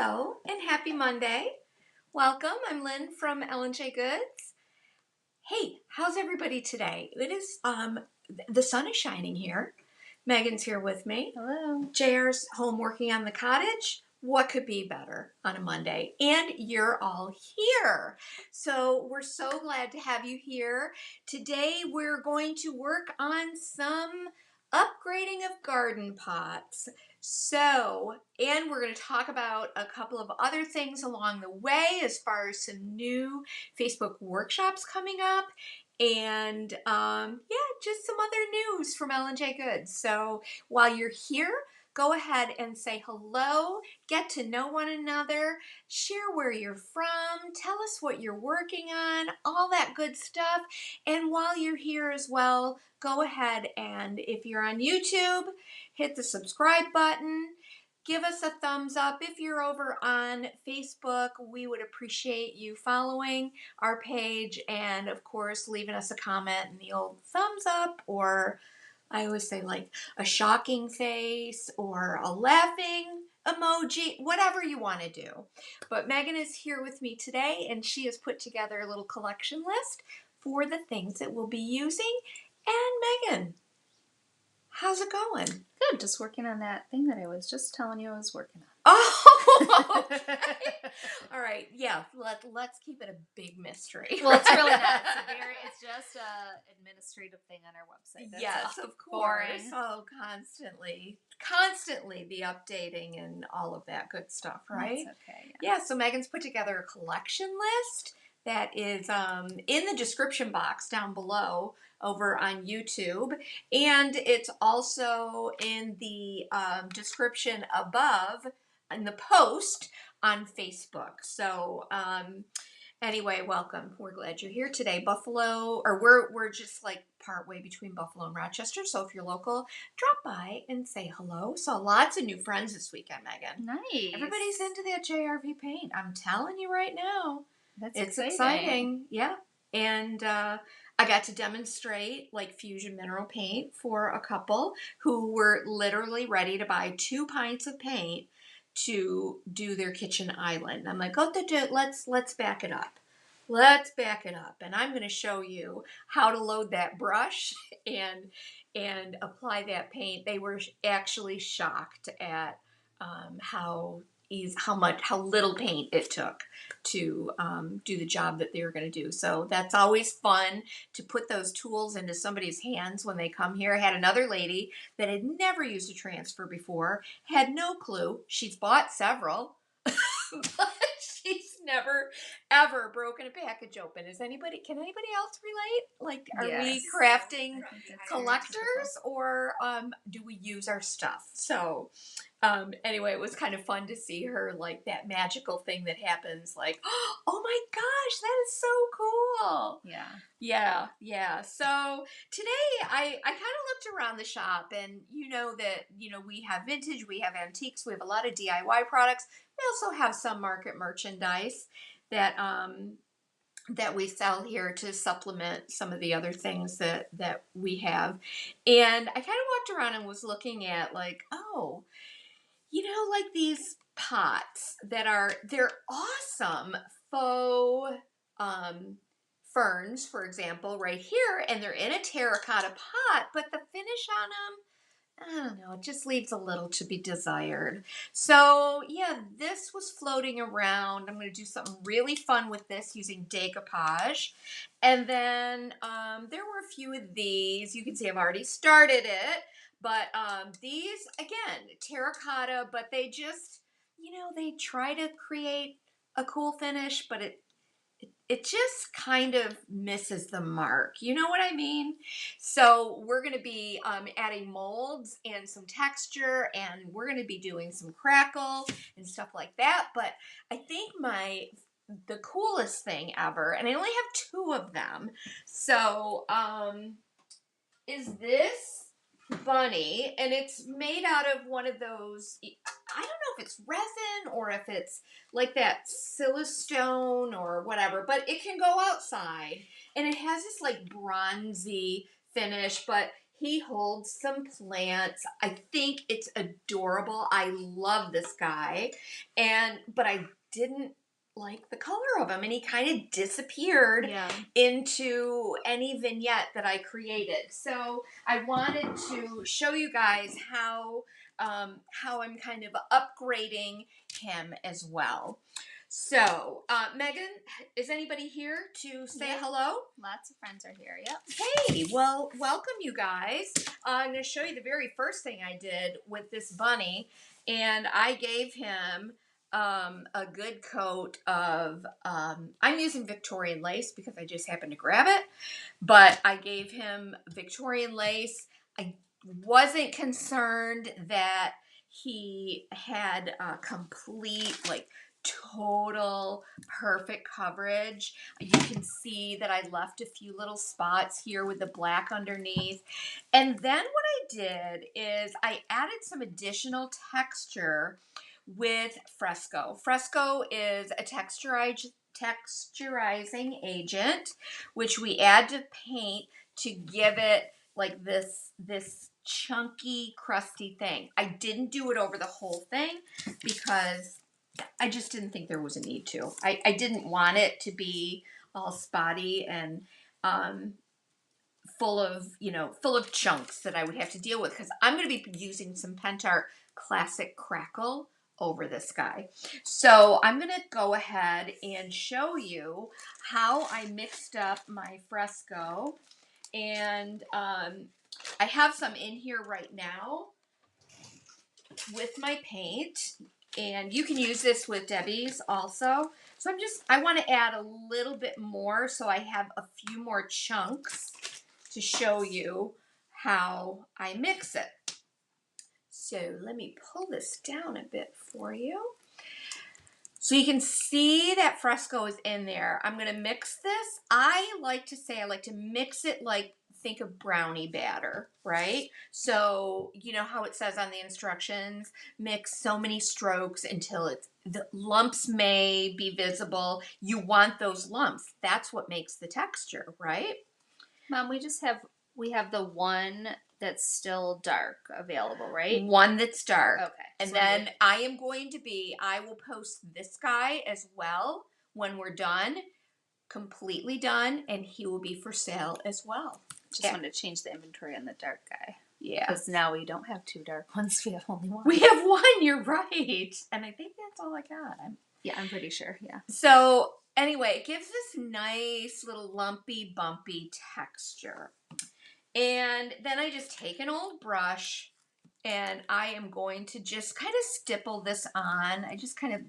Hello and happy Monday. Welcome. I'm Lynn from L&J Goods. Hey, how's everybody today? It is the sun is shining here. Megan's here with me. Hello. JR's home working on the cottage. What could be better on a Monday? And you're all here. So we're so glad to have you here. Today we're going to work on some upgrading of garden pots. And we're going to talk about a couple of other things along the way as far as some new Facebook workshops coming up. And just some other news from L&J Goods. So while you're here, go ahead and say hello, get to know one another, share where you're from, tell us what you're working on, all that good stuff. And while you're here as well, go ahead and if you're on YouTube, hit the subscribe button. Give us a thumbs up. If you're over on Facebook, we would appreciate you following our page and, of course, leaving us a comment and the old thumbs up, or I always say like a shocking face or a laughing emoji, whatever you want to do. But Megan is here with me today, and she has put together a little collection list for the things that we'll be using. And Megan, how's it going? Good. Just working on that thing that I was just telling you I was working on. Oh, okay. All right. Yeah, let's keep it a big mystery. Well, it's really not. It's just an administrative thing on our website. That's yes, of course. Boring. Oh, constantly the updating and all of that good stuff, right? That's okay. Yeah. So Megan's put together a collection list that is in the description box down below over on YouTube, and it's also in the description above in the post on Facebook. So anyway, welcome. We're glad you're here today. Buffalo, or we're just like partway between Buffalo and Rochester. So if you're local, drop by and say hello. Saw lots of new friends this weekend, Megan. Nice. Everybody's into that JRV paint. I'm telling you right now. It's exciting. Yeah. And I got to demonstrate like fusion mineral paint for a couple who were literally ready to buy 2 pints of paint to do their kitchen island. I'm like, let's back it up. Let's back it up. And I'm going to show you how to load that brush and apply that paint. They were actually shocked at how little paint it took to do the job that they were going to do. So that's always fun to put those tools into somebody's hands when they come here. I had another lady that had never used a transfer before, had no clue. She's bought several, but she's never ever broken a package open. Can anybody else relate? Like, are we crafting collectors, or do we use our stuff? So anyway, it was kind of fun to see her, like that magical thing that happens, like, oh my gosh, that is so cool. Yeah. So today I kind of looked around the shop, and you know that, we have vintage, we have antiques, we have a lot of DIY products. We also have some market merchandise that we sell here to supplement some of the other things that we have. And I kind of walked around and was looking at like, like these pots they're awesome faux ferns, for example, right here, and they're in a terracotta pot, but the finish on them, I don't know, it just leaves a little to be desired. So yeah, this was floating around. I'm going to do something really fun with this using Decoupage. And then there were a few of these. You can see I've already started it. But these, again, terracotta, but they just, they try to create a cool finish, but it just kind of misses the mark. You know what I mean? So we're going to be adding molds and some texture, and we're going to be doing some crackle and stuff like that. But I think the coolest thing ever, and I only have 2 of them, so is this bunny, and it's made out of one of those, I don't know if it's resin or if it's like that silestone or whatever, but it can go outside, and it has this like bronzy finish, but He holds some plants. I think it's adorable. I love this guy. But I didn't like the color of him, and he kind of disappeared into any vignette that I created. So I wanted to show you guys how I'm kind of upgrading him as well. So, Megan, is anybody here to say hello? Lots of friends are here. Yep. Hey, well, welcome you guys. I'm going to show you the very first thing I did with this bunny, and I gave him a good coat of, I'm using Victorian lace because I just happened to grab it, but I gave him Victorian lace. I wasn't concerned that he had complete, like, total perfect coverage. You can see that I left a few little spots here with the black underneath. And then what I did is I added some additional texture with Fresco. Fresco is a texturizing agent, which we add to paint to give it like this chunky, crusty thing. I didn't do it over the whole thing because I just didn't think there was a need to. I didn't want it to be all spotty and full of chunks that I would have to deal with, because I'm going to be using some Pentart Classic Crackle over this guy. So I'm going to go ahead and show you how I mixed up my Fresco. And I have some in here right now with my paint. And you can use this with Debbie's also. So I want to add a little bit more so I have a few more chunks to show you how I mix it. So let me pull this down a bit for you. So you can see that Fresco is in there. I'm going to mix this. I like to mix it like, think of brownie batter, right? So you know how it says on the instructions, mix so many strokes until the lumps may be visible. You want those lumps. That's what makes the texture, right? Mom, we have the one that's still dark available, right? One that's dark. Okay. And then I will post this guy as well when we're done, completely done, and he will be for sale as well. Just wanted to change the inventory on the dark guy. Yeah. Because now we don't have two dark ones. We have only one. We have one, you're right. And I think that's all I got. I'm pretty sure, yeah. So anyway, it gives this nice little lumpy, bumpy texture. And then I just take an old brush and I am going to just kind of stipple this on. I just kind of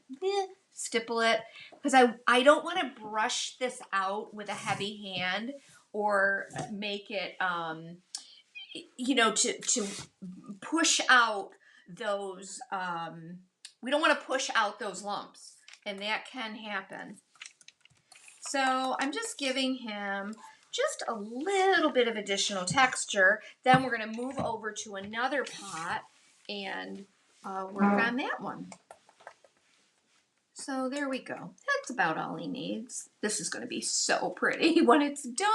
stipple it because I don't want to brush this out with a heavy hand or make it, to push out those, we don't want to push out those lumps, and that can happen. So I'm just giving him just a little bit of additional texture. Then we're going to move over to another pot and work on that one. So there we go. That's about all he needs. This is going to be so pretty when it's done.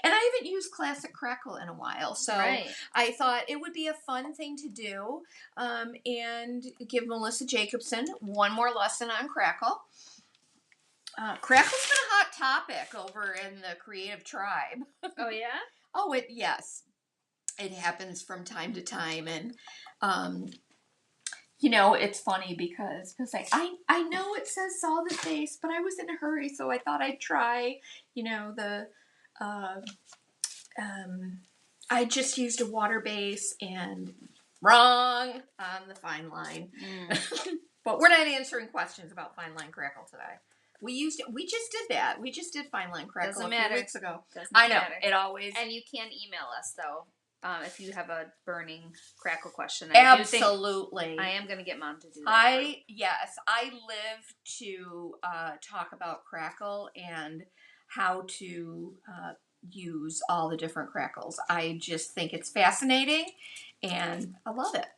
And I haven't used Classic Crackle in a while, so I thought it would be a fun thing to do and give Melissa Jacobson one more lesson on Crackle. Crackle's been a hot topic over in the creative tribe. Oh, yeah? Oh, yes. It happens from time to time. And, it's funny because like, I know it says solid base, but I was in a hurry, so I thought I'd try, I just used a water base, and wrong on the fine line. But we're not answering questions about fine line Crackle today. We just did that. We just did Fine Line Crackle a few weeks ago. I know. It always... And you can email us, though, if you have a burning Crackle question. Absolutely. I am going to get Mom to do that. Yes. I live to talk about Crackle and how to use all the different crackles. I just think it's fascinating, and I love it.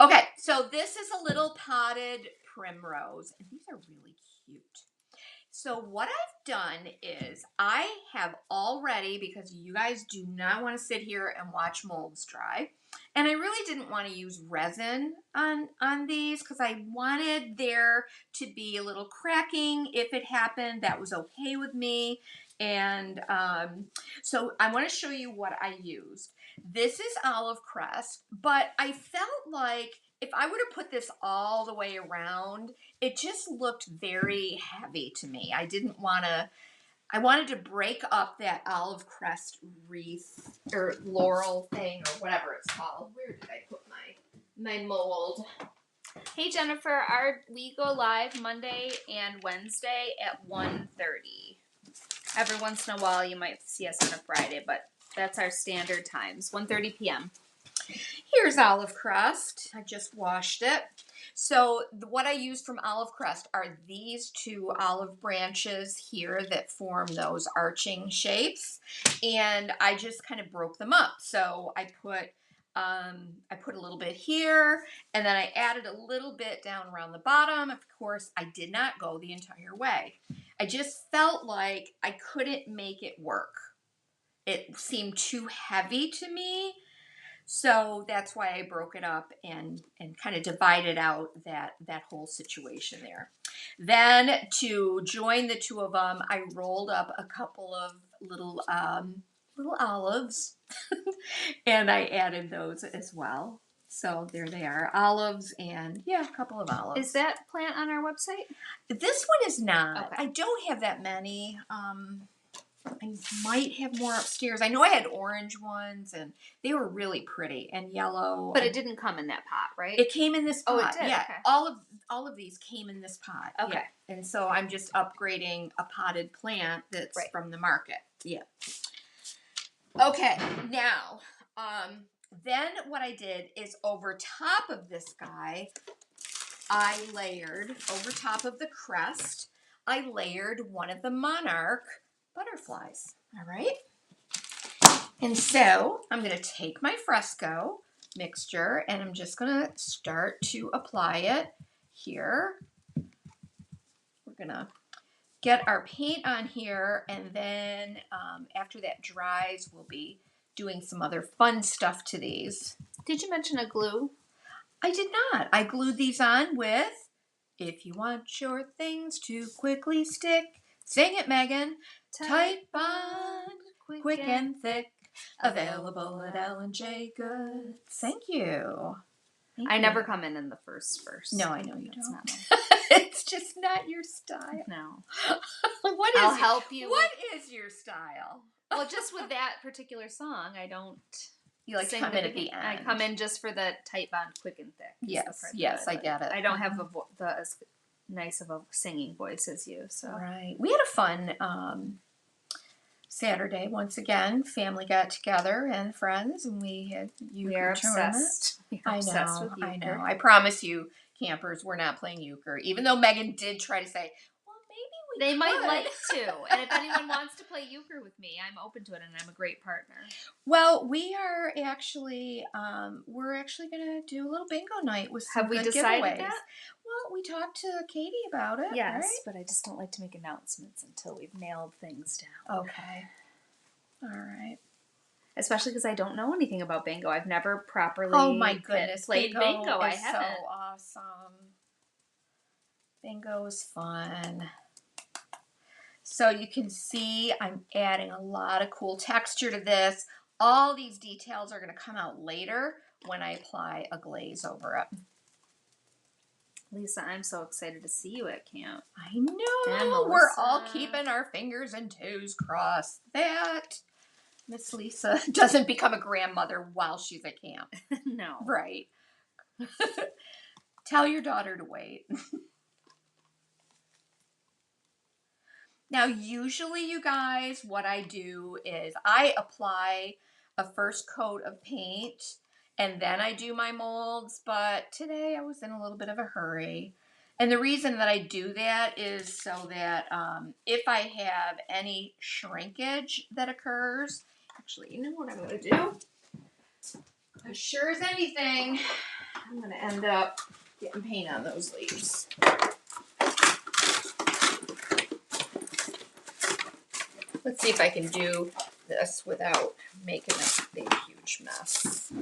Okay, so this is a little potted primrose, and these are really cute. So what I've done is I have already, because you guys do not want to sit here and watch molds dry, and I really didn't want to use resin on these because I wanted there to be a little cracking if it happened. That was okay with me. And so I want to show you what I used. This is olive crest, but I felt like if I were to put this all the way around, it just looked very heavy to me. I didn't want to, I wanted to break up that olive crest wreath or laurel thing or whatever it's called. Where did I put my mold? Hey Jennifer, we go live Monday and Wednesday at 1:30. Every once in a while you might see us on a Friday, but that's our standard times, 1:30 p.m. Here's olive crest. I just washed it. So what I used from olive crest are these two olive branches here that form those arching shapes. And I just kind of broke them up. So I put a little bit here, and then I added a little bit down around the bottom. Of course, I did not go the entire way. I just felt like I couldn't make it work. It seemed too heavy to me. So that's why I broke it up and kind of divided out that whole situation there. Then to join the two of them, I rolled up a couple of little olives and I added those as well. So there they are, olives and a couple of olives. Is that plant on our website? This one is not. Okay. I don't have that many. I might have more upstairs. I know I had orange ones, and they were really pretty, and yellow. But it didn't come in that pot, right? It came in this pot. Oh, it did? Yeah, Okay. all of these came in this pot. Okay. Yeah. And so I'm just upgrading a potted plant that's from the market. Yeah. Okay. Now, then what I did is over top of this guy, I layered over top of the crest. I layered one of the monarch butterflies. All right. And so I'm going to take my Fresco mixture and I'm just going to start to apply it here. We're going to get our paint on here, and then after that dries, we'll be doing some other fun stuff to these. Did you mention a glue? I did not. I glued these on with If You Want Your Things to Quickly Stick, sing it, Megan. Tight bond, quick and thick, available at L&J Goods. Thank you. I never come in the first verse. No, I know you That's don't. not me. It's just not your style. No. I'll help you. What is your style? Well, just with that particular song, I don't. You like to come in at the end. I come in just for the tight bond, quick and thick. Yes, I get it. I don't have as nice of a singing voice as you. So right. We had a fun Saturday once again. Family got together and friends, and we had euchre. We are obsessed. I obsessed know. with euchre. I know. I promise you, campers, we're not playing euchre. Even though Megan did try to say, "Well, maybe they could." might like to. And if anyone wants to play euchre with me, I'm open to it, and I'm a great partner. Well, we are actually we're actually gonna do a little bingo night with some Have we good decided giveaways. that? Well, we talked to Katie about it. Yes, right? but I just don't like to make announcements until we've nailed things down. Okay. All right. Especially because I don't know anything about bingo. I've never properly played bingo. I haven't. So awesome. Bingo is fun. So you can see I'm adding a lot of cool texture to this. All these details are going to come out later when I apply a glaze over it. Lisa, I'm so excited to see you at camp. I know. We're all keeping our fingers and toes crossed that Miss Lisa doesn't become a grandmother while she's at camp. No. Right. Tell your daughter to wait. Now, usually, you guys, what I do is I apply a first coat of paint and then I do my molds, but today I was in a little bit of a hurry. And the reason that I do that is so that if I have any shrinkage that occurs, actually, you know what I'm going to do? As sure as anything, I'm going to end up getting paint on those leaves. Let's see if I can do this without making a big, huge mess.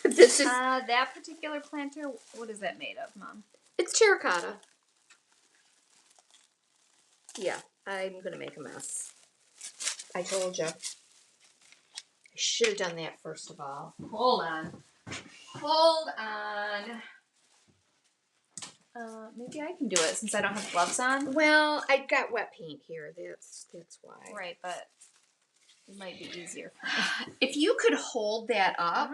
This is that particular planter, what is that made of, Mom? it's terracotta. Yeah, I'm gonna make a mess. I told you. I should have done that first of all. Hold on. Hold on. Maybe I can do it since I don't have gloves on. Well, I got wet paint here. That's why. Right, but it might be easier for me. If you could hold that up.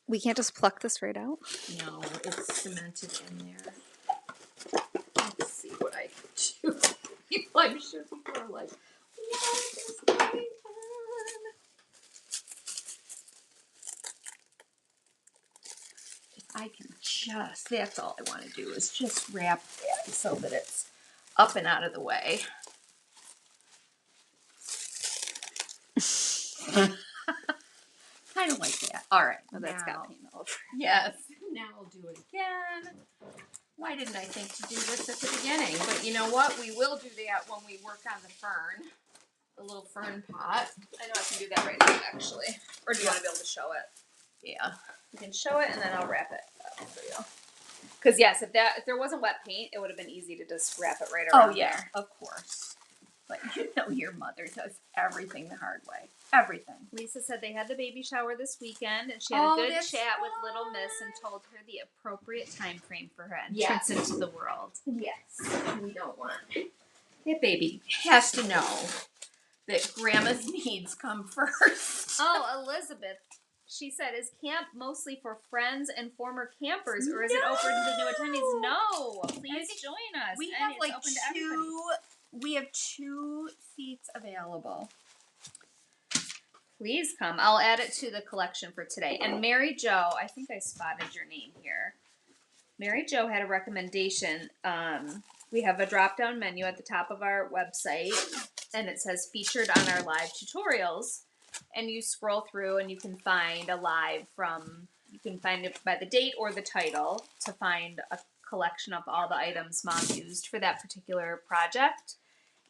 We can't just pluck this right out? No, it's cemented in there. Let's see what I can do. I'm sure people are like, what is going on? If I can just, that's all I want to do is just wrap that so that it's up and out of the way. Kind of like that. All right. Oh, that's got paint all over. Yes. Now I'll do it again. Why didn't I think to do this at the beginning? But you know what? We will do that when we work on the fern. The little fern pot. I know I can do that right now, actually. Or do you want to be able to show it? Yeah. You can show it, and then I'll wrap it up for you. Because yes, if there wasn't wet paint, it would have been easy to just wrap it right around. Oh yeah, there. of course. But you know your mother does everything the hard way. Everything. Lisa said they had the baby shower this weekend, and she had a good chat with Little Miss and told her the appropriate time frame for her entrance into the world. Yes. We don't want that baby has to know that Grandma's needs come first. Oh, Elizabeth. She said, is camp mostly for friends and former campers, or is it open to new attendees? No. Please join us. We And have it's like open to everybody. we have 2 seats available. Please come. I'll add it to the collection for today. And Mary Jo, I think I spotted your name here. Mary Jo had a recommendation. We have a drop-down menu at the top of our website, and it says featured on our live tutorials. And you scroll through and you can find a live you can find it by the date or the title to find a collection of all the items Mom used for that particular project.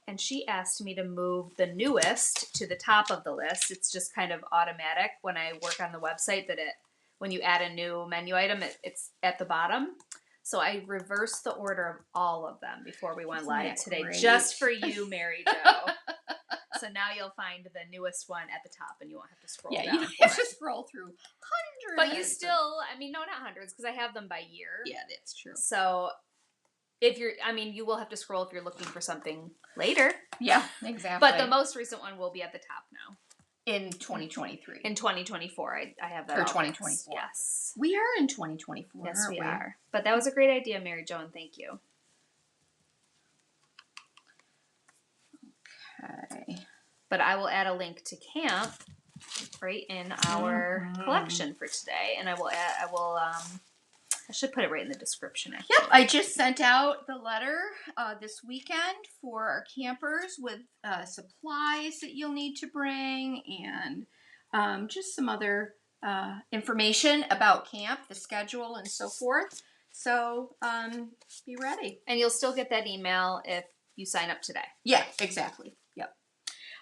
And she asked me to move the newest to the top of the list. It's just kind of automatic when I work on the website that when you add a new menu item, it's at the bottom. So I reversed the order of all of them before we went live today, just for you, Mary Jo. So now you'll find the newest one at the top, and you won't have to scroll down. Yeah, you don't have to scroll through hundreds. But you still, not hundreds, because I have them by year. Yeah, that's true. So you will have to scroll if you're looking for something later. Yeah, exactly. But the most recent one will be at the top now. In 2023. In 2024, I have that. For 2024. Yes. We are in 2024. Yes, aren't we are. But that was a great idea, Mary Jo, and thank you. Okay. But I will add a link to camp right in our collection for today, and I should put it right in the description. Actually. Yep, I just sent out the letter this weekend for our campers with supplies that you'll need to bring and just some other information about camp, the schedule, and so forth. So be ready. And you'll still get that email if you sign up today. Yeah, exactly. Yep.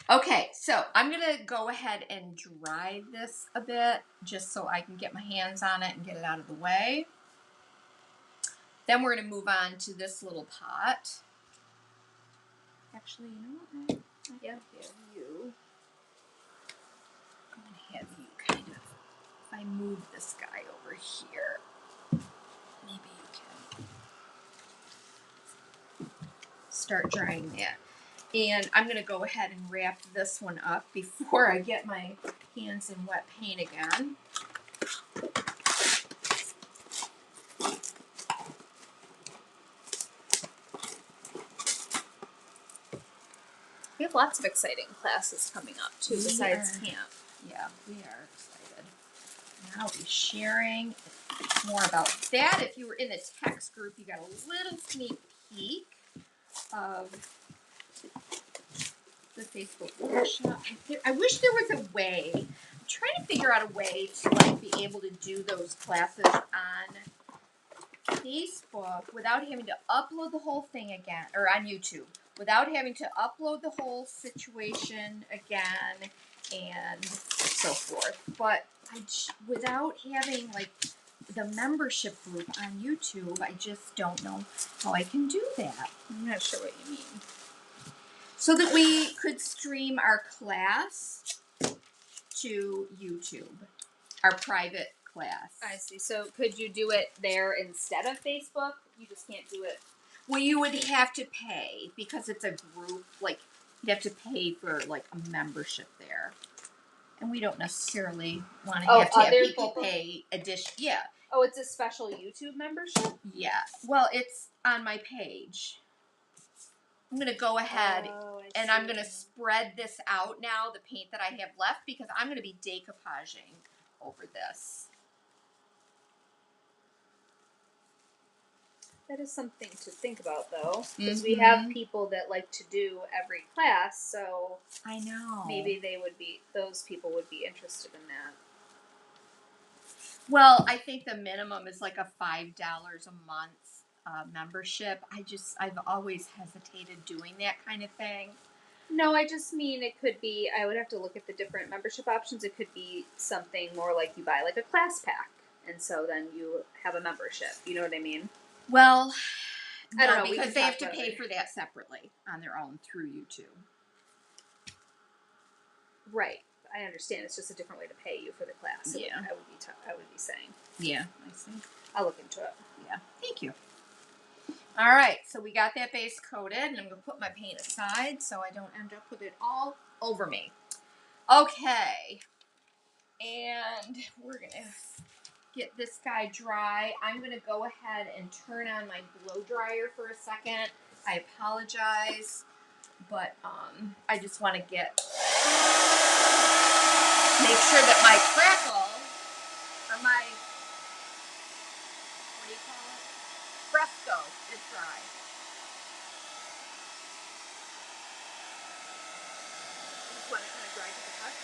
Okay, so I'm going to go ahead and dry this a bit just so I can get my hands on it and get it out of the way. Then we're going to move on to this little pot. Actually, you know what? I'm going to have you kind of, if I move this guy over here, maybe you can start drying that. And I'm going to go ahead and wrap this one up before I get my hands in wet paint again. We have lots of exciting classes coming up, too, besides camp. Yeah, we are excited. And I'll be sharing more about that. If you were in the text group, you got a little sneak peek of the Facebook workshop. I wish there was a way. I'm trying to figure out a way to like be able to do those classes on Facebook without having to upload the whole thing again, or on YouTube, without having to upload the whole situation again and so forth. But without having like the membership group on YouTube, I just don't know how I can do that. I'm not sure what you mean. So that we could stream our class to YouTube, our private class. I see. So could you do it there instead of Facebook? You just can't do it. Well, you would have to pay because it's a group. Like you have to pay for like a membership there, and we don't necessarily want to have people pay addition. Yeah. Oh, it's a special YouTube membership? Yeah. Well, it's on my page. I'm going to go ahead and I'm going to spread this out now, the paint that I have left, because I'm going to be decoupaging over this. That is something to think about, though, because we have people that like to do every class, so I know. Maybe those people would be interested in that. Well, I think the minimum is like a $5 a month membership. I've always hesitated doing that kind of thing. No, I just mean it could be, I would have to look at the different membership options. It could be something more like you buy like a class pack, and so then you have a membership. You know what I mean? Well, I don't know, because they have to pay for that separately on their own through YouTube. Right. I understand. It's just a different way to pay you for the class. Yeah. I would be saying. Yeah, I see. I'll look into it. Yeah. Thank you. All right, so we got that base coated, and I'm going to put my paint aside so I don't end up with it all over me. Okay, and we're going to get this guy dry. I'm going to go ahead and turn on my blow dryer for a second. I apologize, but I just want to make sure that my Crackle, or my, what do you call it? Fresco is dry. Just want it kind of dry to the touch.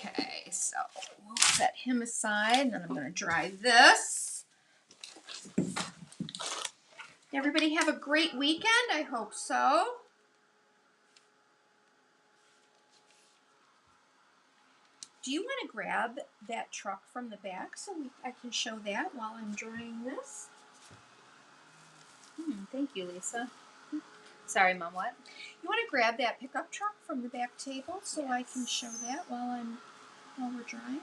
Okay, so we'll set him aside, and then I'm going to dry this. Everybody have a great weekend. I hope so. Do you want to grab that truck from the back so I can show that while I'm drying this? Thank you, Lisa. Sorry, Mom, what? You want to grab that pickup truck from the back table so I can show that while we're drying?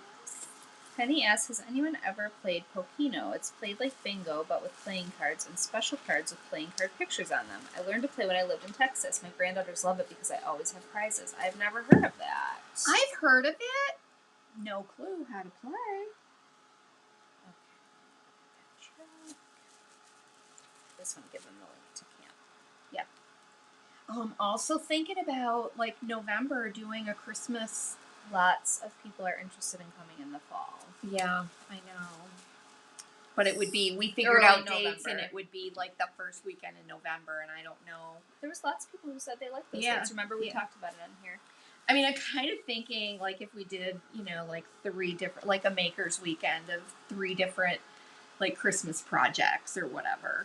Penny asks, has anyone ever played Pokino? It's played like bingo, but with playing cards and special cards with playing card pictures on them. I learned to play when I lived in Texas. My granddaughters love it because I always have prizes. I've never heard of that. I've heard of it. No clue how to play. Okay. This one, give them the link to camp. Yeah. I'm also thinking about like November doing a Christmas. Lots of people are interested in coming in the fall. Yeah, I know. But it would be, we figured out dates, and it would be like the first weekend in November, and I don't know. There was lots of people who said they liked those dates. Remember, we talked about it in here. I mean, I'm kind of thinking, like, if we did, like 3 different, like a maker's weekend of 3 different, like, Christmas projects or whatever,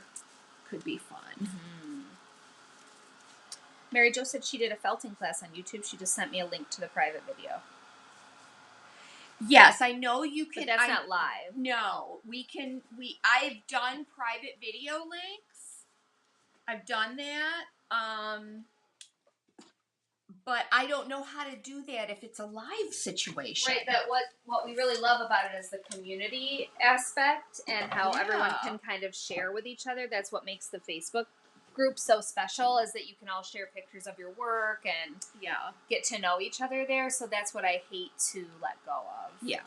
could be fun. Mm-hmm. Mary Jo said she did a felting class on YouTube. She just sent me a link to the private video. Yes, I know you can. But that's not live. No, I've done private video links. I've done that. but I don't know how to do that if it's a live situation. Right, that what we really love about it is the community aspect and how everyone can kind of share with each other. That's what makes the Facebook group so special, is that you can all share pictures of your work and get to know each other there. So that's what I hate to let go of. Yeah.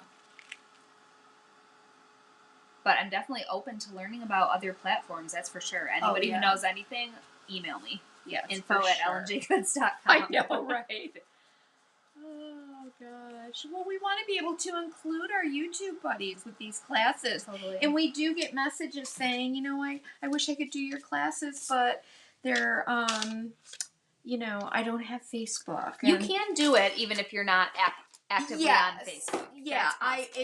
But I'm definitely open to learning about other platforms, that's for sure. Anybody who knows anything, email me. Yes, info@ellenjacobs.com. I know, right? Oh, gosh. Well, we want to be able to include our YouTube buddies with these classes. Totally. And we do get messages saying, I wish I could do your classes, but they're, I don't have Facebook. You can do it even if you're not actively on Facebook. Yeah,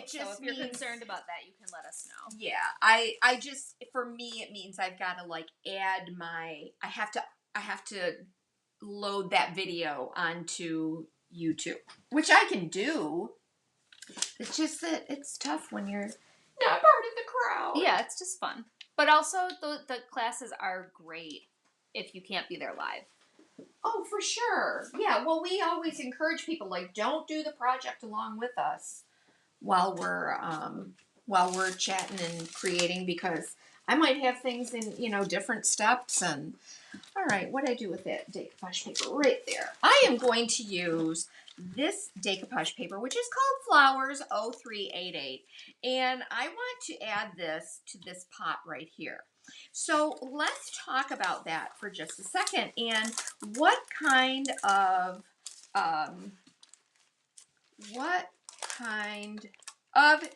so if you're concerned about that, you can let us know. Yeah, I just, for me, it means I've got to add I have to load that video onto YouTube, which I can do. It's just that it's tough when you're not part of the crowd. Yeah, it's just fun. But also, the classes are great if you can't be there live. Oh, for sure. Yeah, well, we always encourage people, don't do the project along with us while we're chatting and creating, because I might have things in, different steps. And all right, what do I do with that decoupage paper right there? I am going to use this decoupage paper, which is called Flowers 0388. And I want to add this to this pot right here. So let's talk about that for just a second, and what kind of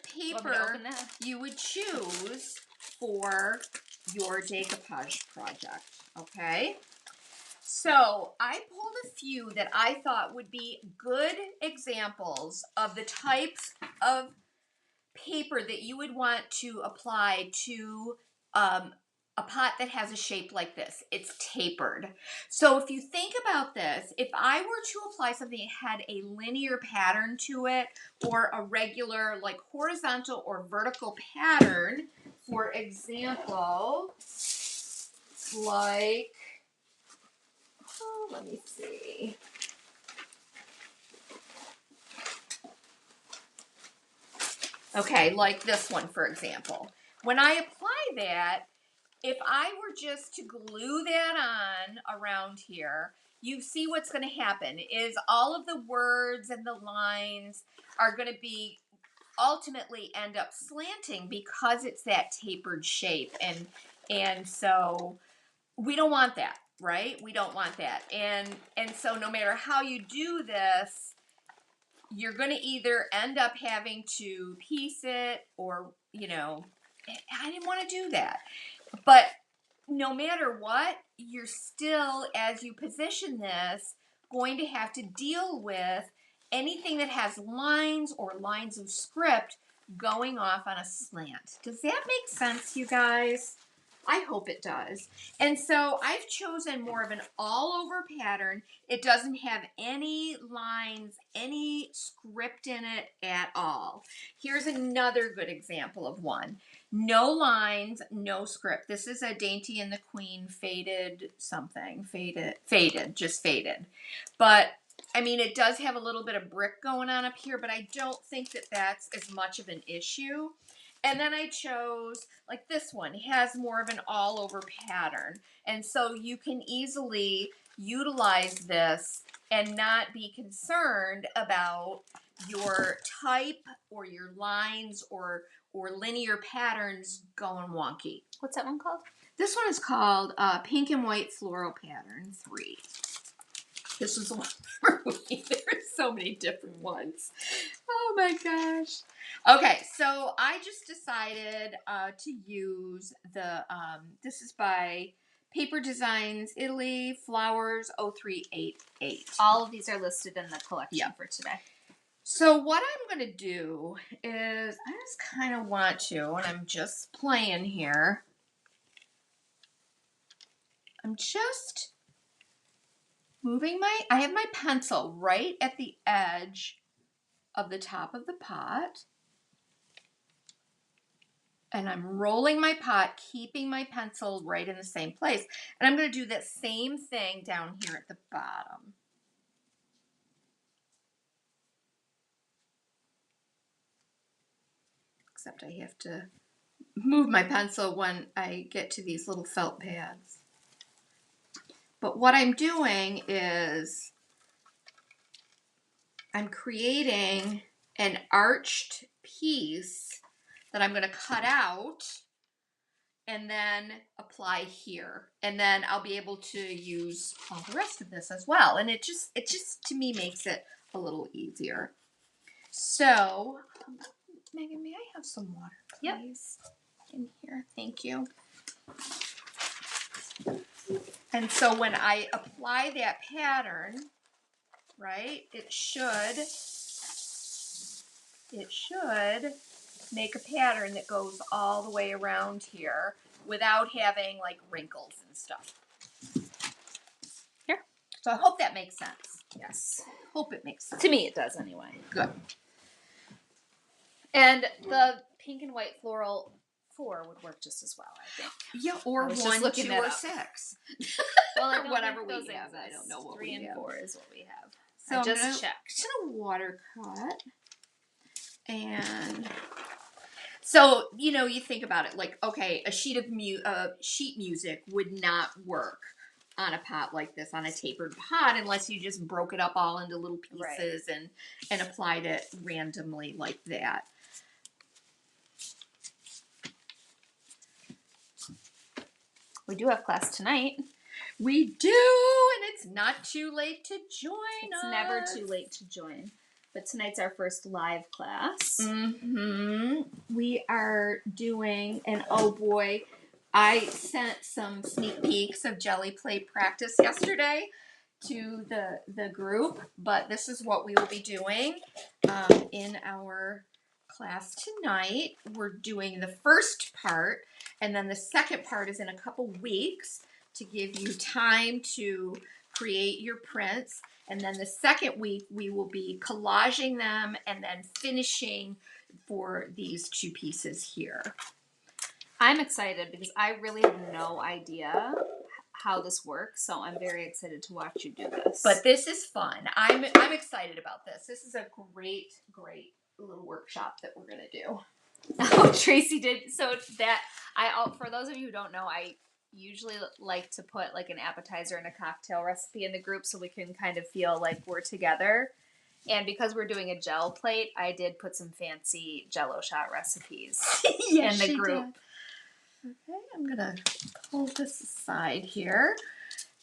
paper you would choose for your decoupage project, okay? So I pulled a few that I thought would be good examples of the types of paper that you would want to apply to a pot that has a shape like this. It's tapered. So if you think about this, if I were to apply something that had a linear pattern to it, or a regular horizontal or vertical pattern, for example, let me see. Okay, like this one, for example. When I apply that, if I were just to glue that on around here, you see what's going to happen is all of the words and the lines are going to be ultimately end up slanting because it's that tapered shape. And so we don't want that, right? We don't want that. And so no matter how you do this, you're going to either end up having to piece it, or, I didn't want to do that. But no matter what, you're still, as you position this, going to have to deal with anything that has lines or lines of script going off on a slant. Does that make sense, you guys? I hope it does. And so I've chosen more of an all-over pattern. It doesn't have any lines, any script in it at all. Here's another good example of one. No lines, no script. This is a Dainty and the Queen faded something. Faded, just faded. But, I mean, it does have a little bit of brick going on up here, but I don't think that that's as much of an issue. And then I chose, this one, it has more of an all-over pattern. And so you can easily utilize this and not be concerned about your type or your lines or linear patterns going wonky. What's that one called? This one is called Pink and White Floral Pattern 3. This was the one for me. There's so many different ones. Oh my gosh. Okay, so I just decided to use the, this is by Paper Designs Italy, Flowers 0388. All of these are listed in the collection for today. So what I'm going to do is, I just kind of want to, and I'm just playing here, I'm just moving I have my pencil right at the edge of the top of the pot, and I'm rolling my pot, keeping my pencil right in the same place. And I'm going to do that same thing down here at the bottom. except I have to move my pencil when I get to these little felt pads. But what I'm doing is I'm creating an arched piece that I'm going to cut out and then apply here. And then I'll be able to use all the rest of this as well. And it just to me makes it a little easier. So, Megan, may I have some water, please? Yep. In here. Thank you. And so when I apply that pattern, right, it should make a pattern that goes all the way around here without having like wrinkles and stuff. Here. So I hope that makes sense. Yes. Hope it makes sense. To me, it does anyway. Good. And the pink and white floral 4 would work just as well, I think. Yeah, or 1, 2, or 6. Well, or whatever we have. I don't know what 3 we and have. 4 is what we have. So I just checked. I'm gonna water cut. And so, you know, you think about it like, okay, a sheet music would not work on a pot like this, on a tapered pot, unless you just broke it up all into little pieces and applied it randomly like that. We do have class tonight. We do, and it's not too late to join us. It's never too late to join. But tonight's our first live class. Mm-hmm. We are doing, and oh boy, I sent some sneak peeks of jelly plate practice yesterday to the group, but this is what we will be doing in our class tonight. We're doing the first part, and then the second part is in a couple weeks to give you time to create your prints. And then the second week, we will be collaging them and then finishing for these 2 pieces here. I'm excited because I really have no idea how this works, so I'm very excited to watch you do this. But this is fun. I'm excited about this. This is a great little workshop that we're gonna do. Oh, Tracy did. So that for those of you who don't know, I usually like to put like an appetizer and a cocktail recipe in the group so we can kind of feel like we're together. And because we're doing a gel plate, I did put some fancy Jello shot recipes in the group. Did. Okay, I'm gonna pull this aside here,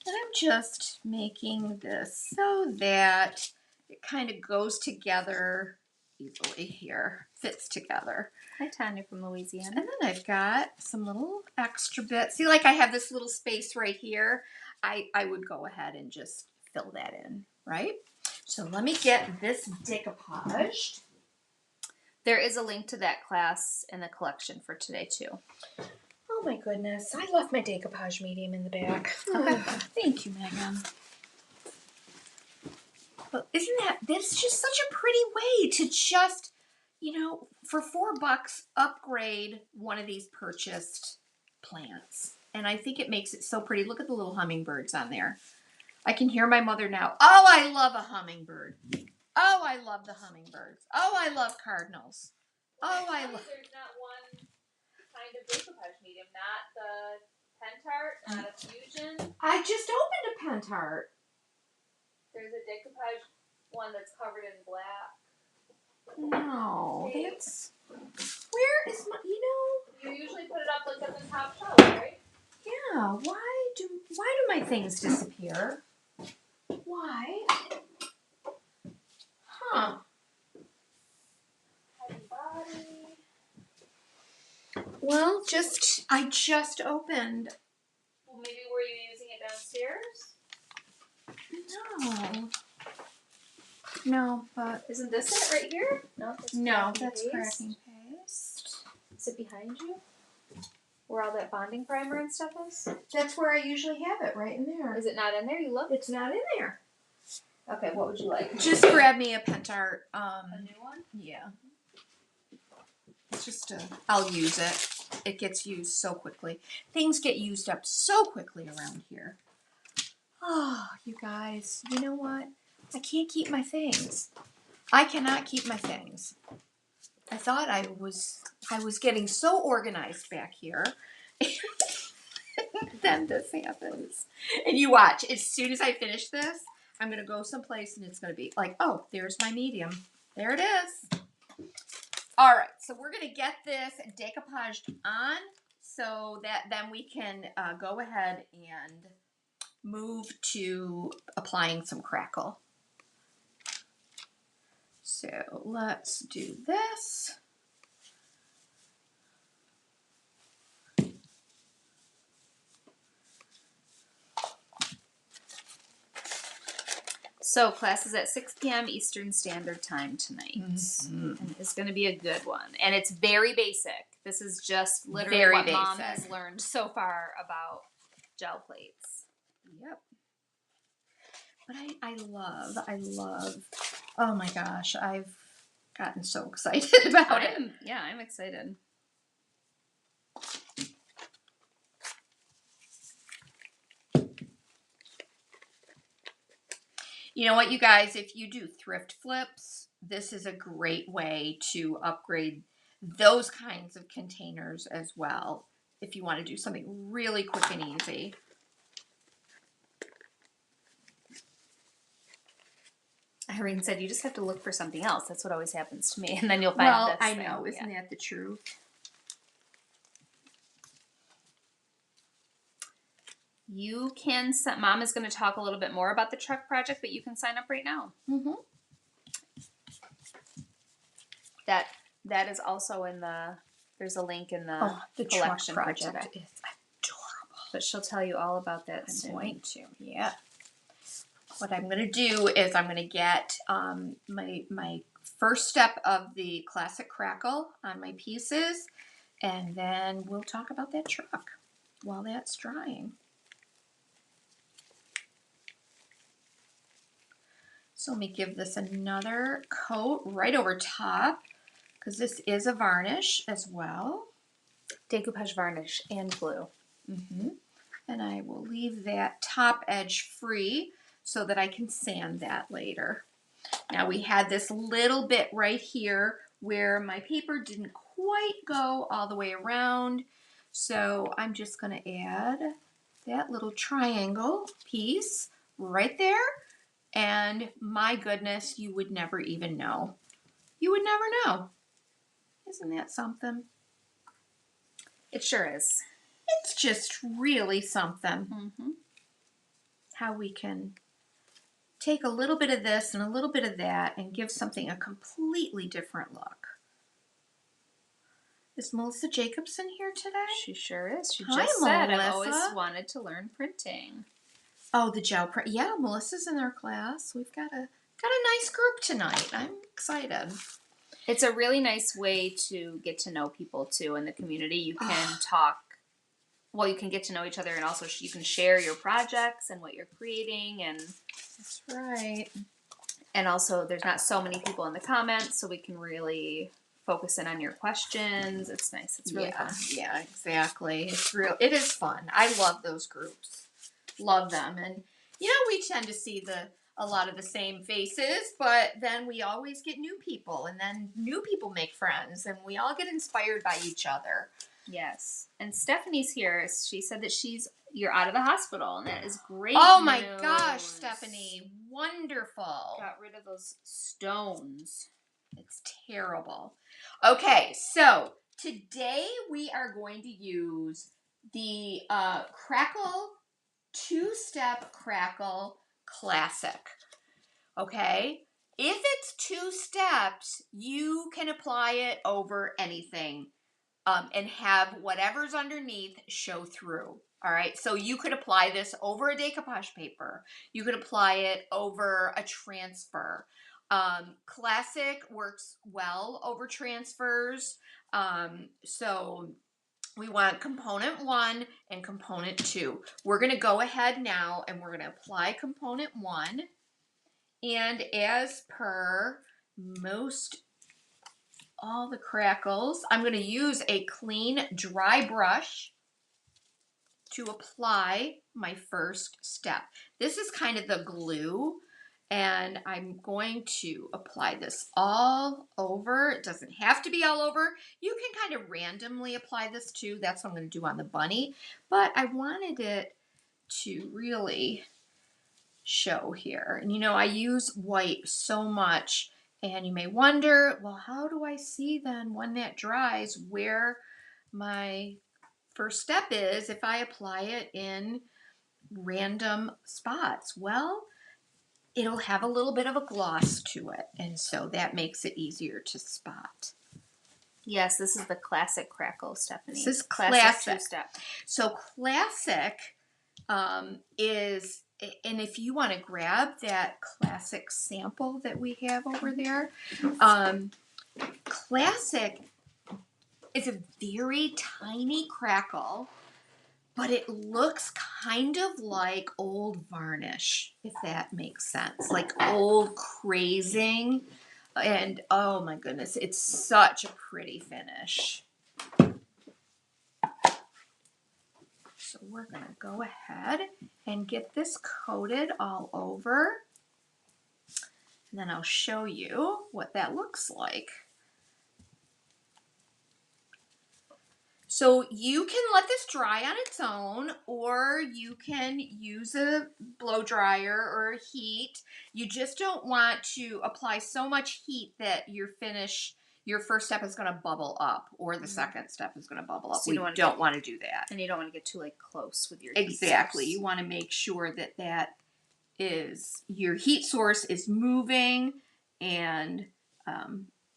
and I'm just making this so that it kind of goes together easily here, fits together. Hi, Tanya from Louisiana. And then I've got some little extra bits. See, like I have this little space right here. I would go ahead and just fill that in, right? So let me get this decoupage. There is a link to that class in the collection for today, too. Oh my goodness. I left my decoupage medium in the back. Okay. Thank you, Megan. But that's just such a pretty way to just, you know, for $4 upgrade one of these purchased plants. And I think it makes it so pretty. Look at the little hummingbirds on there. I can hear my mother now. Oh, I love a hummingbird. Oh, I love the hummingbirds. Oh, I love cardinals. Oh, I love... There's not one kind of decoupage medium, not the Pentart, not a Fusion. I just opened a Pentart. There's a decoupage one that's covered in black. No, that's... Where is my... You know... You usually put it up like on the top shelf, right? Yeah, why do my things disappear? Why? Huh. Well, I just opened. Well, maybe were you using it downstairs? No, but isn't this it right here? No, that's cracking paste. Is it behind you? Where all that bonding primer and stuff is? That's where I usually have it, right in there. Is it not in there? You look? It's not in there. Okay, what would you like? Just grab me a Pentart. A new one? Yeah. It's just I'll use it. It gets used so quickly. Things get used up so quickly around here. Oh, you guys, you know what? I can't keep my things. I cannot keep my things. I thought I was getting so organized back here. Then this happens. And you watch, as soon as I finish this, I'm going to go someplace and it's going to be like, oh, there's my medium. There it is. All right, so we're going to get this decoupaged on so that then we can go ahead and move to applying some Crackle. So let's do this. So class is at 6 p.m. Eastern Standard Time tonight. Mm-hmm. And it's going to be a good one. And it's very basic. This is just literally very what basic. Mom has learned so far about gel plates. Yep. But I love, oh my gosh, I've gotten so excited about it. Yeah, I'm excited. You know what, you guys, if you do thrift flips, this is a great way to upgrade those kinds of containers as well, if you want to do something really quick and easy. Irene said, you just have to look for something else. That's what always happens to me. And then you'll find this I know. Isn't that the truth? You can, Mom is going to talk a little bit more about the truck project, but you can sign up right now. Mm-hmm. That is also in there's a link in the collection truck project today. Is adorable. But she'll tell you all about that I'm soon. going to, yeah. What I'm going to do is I'm going to get my first step of the classic Crackle on my pieces, and then we'll talk about that truck while that's drying. So let me give this another coat right over top, because this is a varnish as well. Decoupage varnish and glue. Mm-hmm. And I will leave that top edge free so that I can sand that later. Now we had this little bit right here where my paper didn't quite go all the way around. So I'm just going to add that little triangle piece right there. And my goodness, you would never even know. You would never know. Isn't that something? It sure is. It's just really something. Mm-hmm. How we can take a little bit of this and a little bit of that and give something a completely different look. Is Melissa Jacobson here today? She sure is. She Hi, just said, Melissa. I've always wanted to learn printing. Oh, the gel print. Yeah, Melissa's in our class. We've got a nice group tonight. I'm excited. It's a really nice way to get to know people too in the community. You can talk. Well, you can get to know each other, and also you can share your projects and what you're creating. And that's right. And also, there's not so many people in the comments, so we can really focus in on your questions. It's nice. It's really fun. Yeah, exactly. It is fun. I love those groups. Love them. And you know, we tend to see a lot of the same faces, but then we always get new people, and then new people make friends, and we all get inspired by each other. Yes. And Stephanie's here. She said that you're out of the hospital, and that is great. Oh my gosh, Stephanie. Wonderful. Got rid of those stones. It's terrible. Okay, so today we are going to use the Crackle 2-Step Crackle Classic. Okay? If it's 2 steps, you can apply it over anything and have whatever's underneath show through. All right? So you could apply this over a decoupage paper. You could apply it over a transfer. Classic works well over transfers. So we want component 1 and component 2. We're going to go ahead now and we're going to apply component 1. And as per most all the Crackles, I'm going to use a clean, dry brush to apply my first step. This is kind of the glue, And I'm going to apply this all over. It doesn't have to be all over. You can kind of randomly apply this too. That's what I'm going to do on the bunny. But I wanted it to really show here. And you know, I use white so much, and you may wonder, well, how do I see then when that dries where my first step is if I apply it in random spots? Well, it'll have a little bit of a gloss to it, and so that makes it easier to spot. Yes, this is the classic Crackle, Stephanie. This is classic classic. two-step. So classic is, and if you want to grab that classic sample that we have over there, classic is a very tiny crackle, but it looks kind of like old varnish, if that makes sense, like old crazing. And oh my goodness, it's such a pretty finish. So we're going to go ahead and get this coated all over. And then I'll show you what that looks like. So you can let this dry on its own, or you can use a blow dryer or heat. You just don't want to apply so much heat that your first step is going to bubble up, or the second step is going to bubble up. So we don't want to do that. And you don't want to get too close with your Exactly. heat source. You want to make sure that your heat source is moving and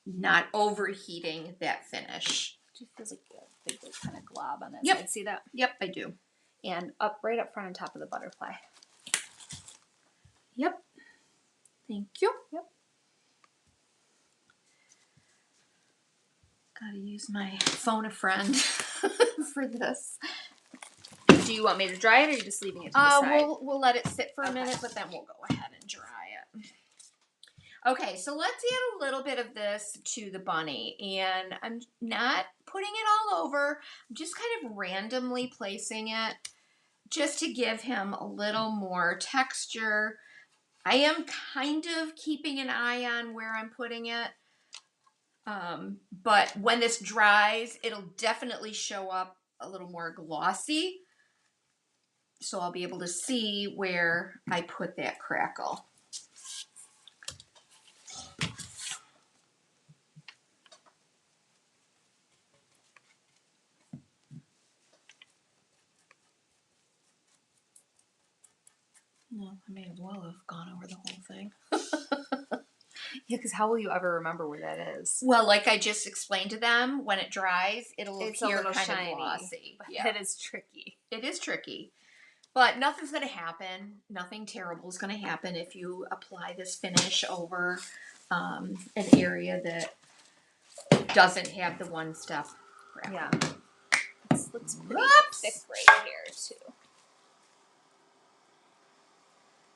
not overheating that finish. It just feels like a big kind of glob on that Yep. side. See that? Yep, I do. And right up front on top of the butterfly. Yep. Thank you. Yep. Gotta use my phone a friend for this. Do you want me to dry it, or are you just leaving it to the side? We'll let it sit for a minute, but then we'll go ahead and dry it. Okay, so let's add a little bit of this to the bunny, and I'm not putting it all over. I'm just kind of randomly placing it just to give him a little more texture. I am kind of keeping an eye on where I'm putting it, but when this dries, it'll definitely show up a little more glossy, so I'll be able to see where I put that crackle. No, I may as well have gone over the whole thing. Yeah, because how will you ever remember where that is? Well, like I just explained to them, when it dries, it'll appear kind shiny, of glossy. Yeah. It is tricky. It is tricky. But nothing's going to happen. Nothing terrible is going to happen if you apply this finish over an area that doesn't have the one-step crackle. Yeah. This looks pretty thick right here, too.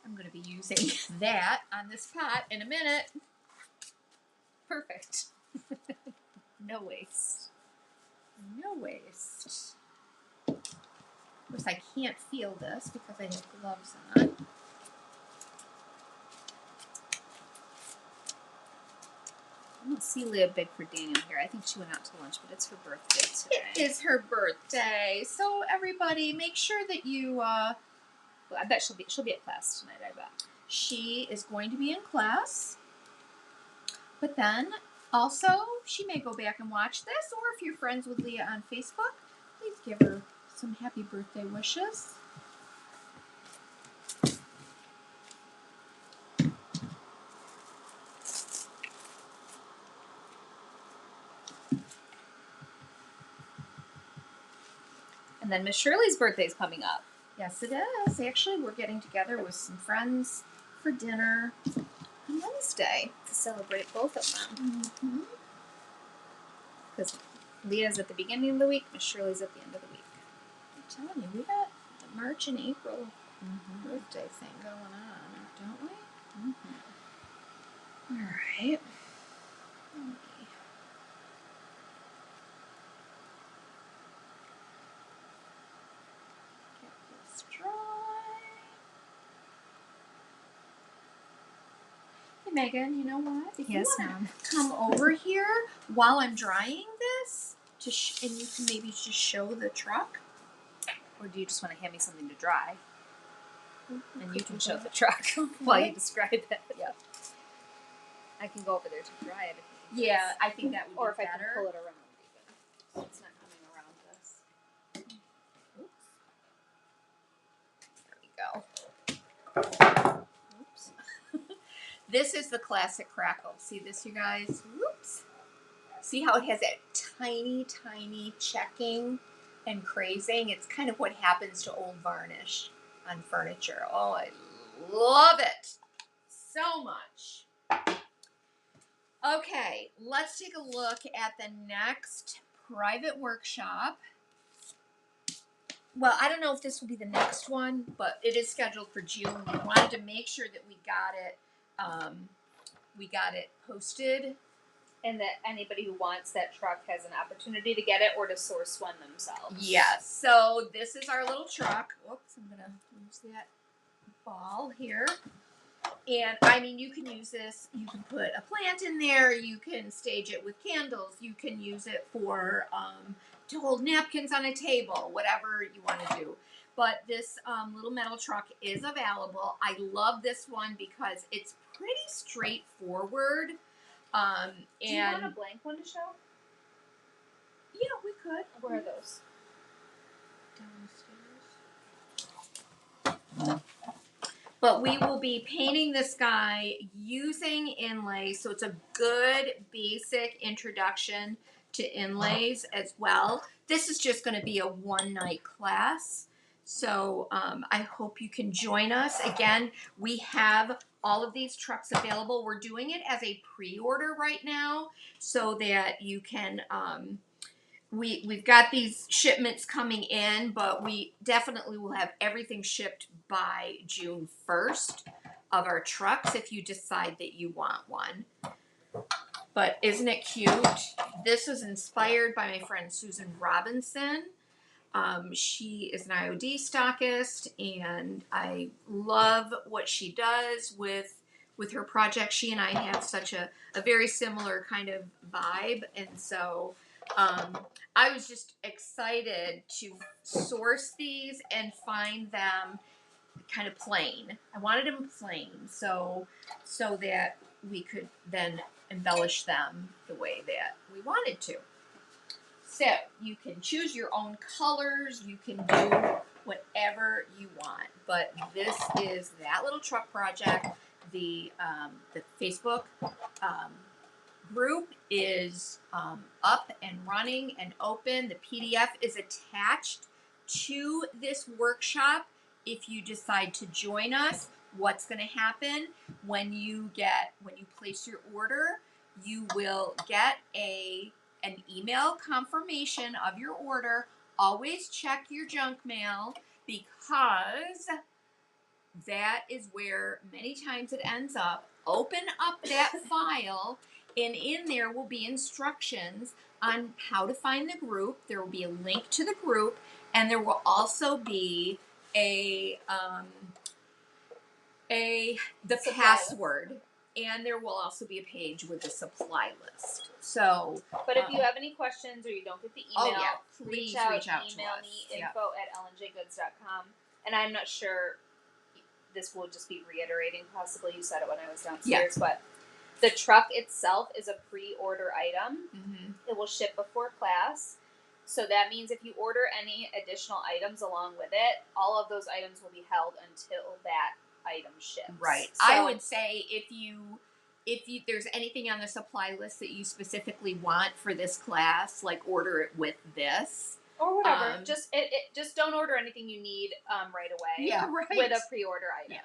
I'm going to be using that on this pot in a minute. Perfect. No waste. No waste. Of course, I can't feel this because I have gloves on. I'm going to see Leah big for Daniel here. I think she went out to lunch, but it's her birthday today. It is her birthday, so everybody, make sure that you. Well, I bet she'll be at class tonight. I bet she is going to be in class, but then also she may go back and watch this, or if you're friends with Leah on Facebook, please give her some happy birthday wishes. And then Miss Shirley's birthday is coming up. Yes, it is. Actually, we're getting together with some friends for dinner on Wednesday to celebrate both of them. Because Leah's at the beginning of the week, Miss Shirley's at the end of the week. I'm telling you, we got the March and April birthday thing going on, don't we? All right. Get this dry. Megan, you know what? If Yes, you want Mom. to come over here while I'm drying this, and you can maybe just show the truck. Or do you just want to hand me something to dry? And you can show the that. truck while you Okay. describe it. Yep. I can go over there to dry it. If you Yeah, I think that would or be if I better. can pull it around even. So it's not coming around this. Oops. There we go. Oops. This is the classic Crackle. See this, you guys? Whoops. See how it has that tiny, tiny checking and crazing? It's kind of what happens to old varnish on furniture. Oh, I love it so much. Okay, let's take a look at the next private workshop. Well, I don't know if this will be the next one, but it is scheduled for June. We wanted to make sure that we got it posted. And that anybody who wants that truck has an opportunity to get it or to source one themselves. Yes. So this is our little truck. Oops, I'm gonna use that ball here. And I mean, you can use this. You can put a plant in there. You can stage it with candles. You can use it for to hold napkins on a table. Whatever you want to do. But this little metal truck is available. I love this one because it's pretty straightforward. Do you want a blank one to show? Yeah, we could. Where are those? Downstairs. But we will be painting this guy using inlays, so it's a good basic introduction to inlays as well. This is just going to be a one-night class, so I hope you can join us. Again, we have all of these trucks available. We're doing it as a pre-order right now so that you can we've got these shipments coming in, but we definitely will have everything shipped by June 1st of our trucks if you decide that you want one. But isn't it cute? This was inspired by my friend Susan Robinson. She is an IOD stockist, and I love what she does with her project. She and I have such a very similar kind of vibe, and so I was just excited to source these and find them kind of plain. I wanted them plain, so that we could then embellish them the way that we wanted to. So you can choose your own colors. You can do whatever you want. But this is that little truck project. The Facebook group is up and running and open. The PDF is attached to this workshop. If you decide to join us, what's going to happen when you place your order, you will get an email confirmation of your order. Always check your junk mail because that is where many times it ends up. Open up that file, and in there will be instructions on how to find the group. There will be a link to the group, and there will also be the password, and there will also be a page with the supply list. So, but if you have any questions or you don't get the email, please reach out to email us. me info@lnjgoods.com. And I'm not sure, this will just be reiterating possibly, you said it when I was downstairs, but the truck itself is a pre-order item. Mm-hmm. It will ship before class. So that means if you order any additional items along with it, all of those items will be held until that item ships. Right. So, I would say if there's anything on the supply list that you specifically want for this class, like order it with this. Or whatever. Just don't order anything you need right away. Yeah, right. With a pre-order item.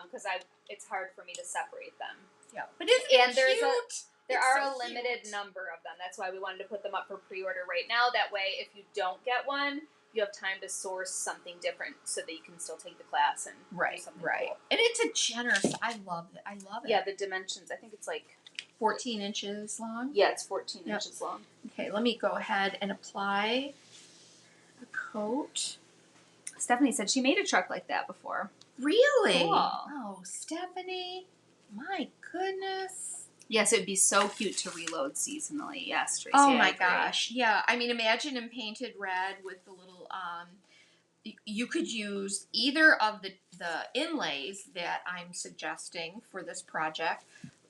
Because it's hard for me to separate them. Yeah. But isn't it cute? There are a limited number of them. That's why we wanted to put them up for pre-order right now. That way, if you don't get one, you have time to source something different so that you can still take the class and do something cool. And it's a generous. I love it. Yeah, the dimensions. I think it's like 14 inches long. Yeah, it's 14 inches long. Okay, let me go ahead and apply a coat. Stephanie said she made a truck like that before. Really? Cool. Oh, Stephanie. My goodness. Yes, it would be so cute to reload seasonally. Yes, Tracy. Oh I my agree. gosh. Yeah. I mean, imagine in painted red with the little, you could use either of the inlays that I'm suggesting for this project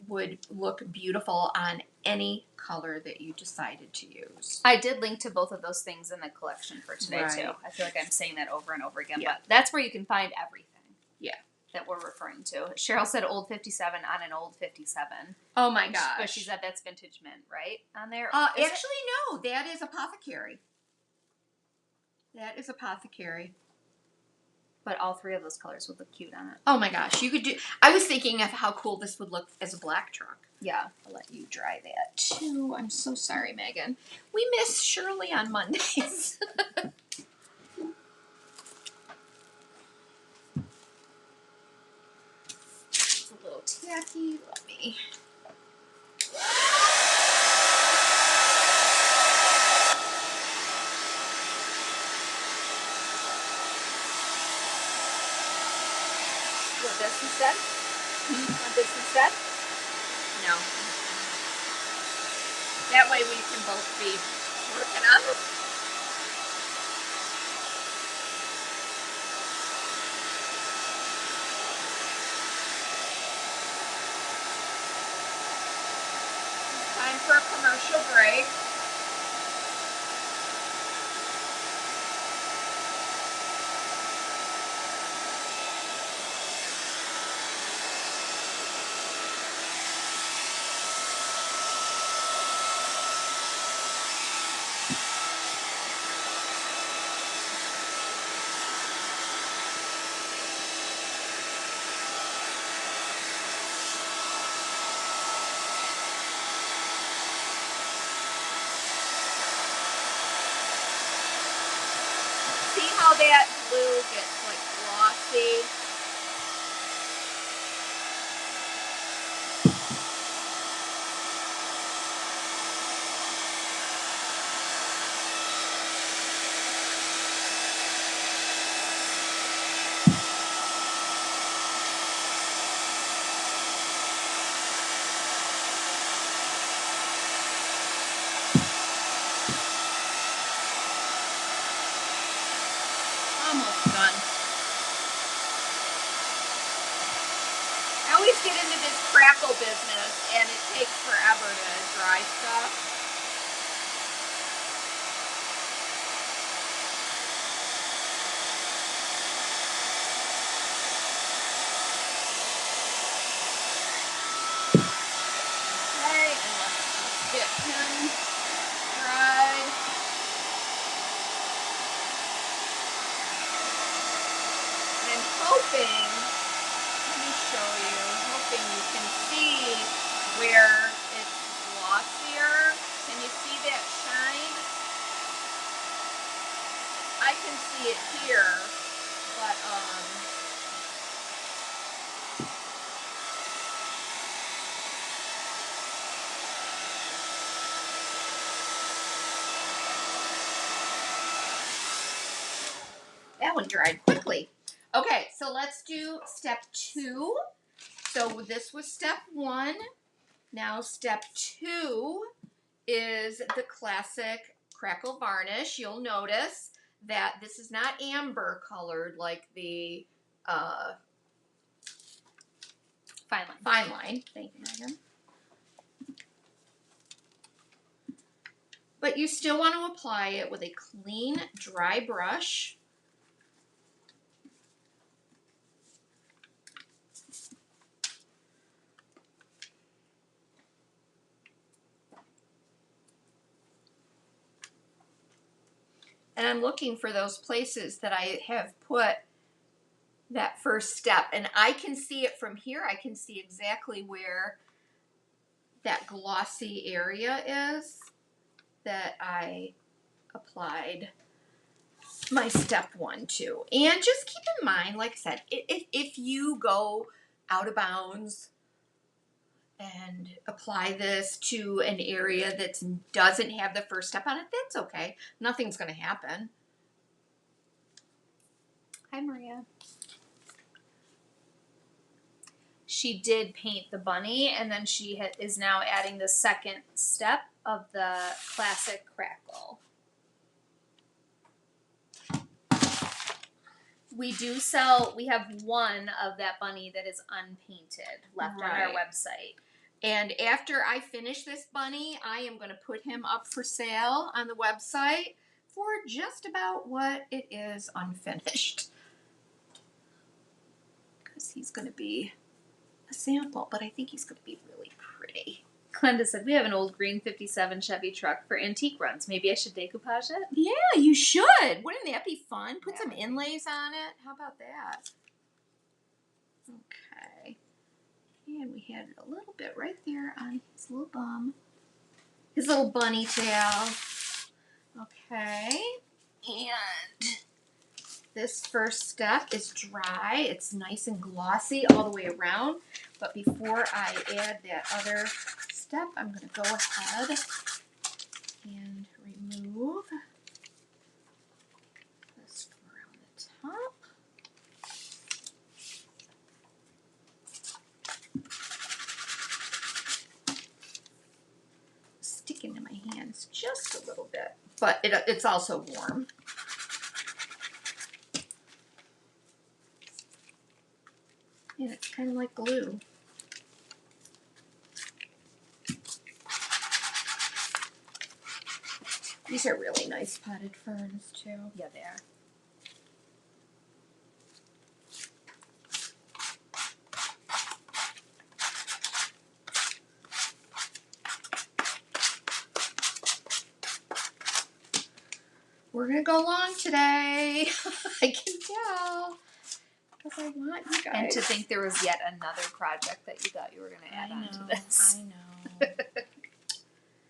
would look beautiful on any color that you decided to use. I did link to both of those things in the collection for today Right. too. I feel like I'm saying that over and over again, Yeah. but that's where you can find everything. Yeah. That we're referring to. Cheryl said old 57 on an old 57. Oh my gosh. But she said that's vintage mint, right? On there? Actually, no. That is apothecary. That is apothecary. But all three of those colors would look cute on it. Oh my gosh. You could do. I was thinking of how cool this would look as a black truck. Yeah. I'll let you dry that too. I'm so sorry, Megan. We miss Shirley on Mondays. It's a little tacky. Let me. Want this instead? Want this instead? No. That way we can both be working on it. Time for a commercial break. See how that glue gets like glossy? Almost done. I always get into this crackle business and it takes forever to dry stuff. Okay, and let's get him dried. And I'm hoping, let me show you, hoping you can see where it's glossier. Can you see that shine? I can see it here, but that one dried quickly. Okay, so let's do step 2. So this was step 1. Now step 2 is the classic Crackle varnish. You'll notice that this is not amber colored like the Fine line. fine line. Thank you, Megan. But you still want to apply it with a clean, dry brush. And I'm looking for those places that I have put that first step. And I can see it from here. I can see exactly where that glossy area is that I applied my step 1 to. And just keep in mind, like I said, if you go out of bounds and apply this to an area that doesn't have the first step on it, that's okay. Nothing's going to happen. Hi, Maria. she did paint the bunny, and then she is now adding the second step of the classic Crackle. We have one of that bunny that is unpainted left on our website. And after I finish this bunny, I am going to put him up for sale on the website for just about what it is unfinished. Because he's going to be a sample, but I think he's going to be really pretty. Glenda said, we have an old green 57 Chevy truck for antique runs. Maybe I should decoupage it? Yeah, you should. Wouldn't that be fun? Put some inlays on it. How about that? Okay. And we had a little bit right there on his little bum. His little bunny tail. Okay. And this first step is dry. It's nice and glossy all the way around. But before I add that other step, I'm going to go ahead and remove this around the top. Sticking to my hands just a little bit, but it's also warm. And it's kind of like glue. These are really nice potted ferns too. Yeah, they are. We're going to go long today. I can tell. Because I want you guys. And to think there was yet another project that you thought you were going to add on to this. I know.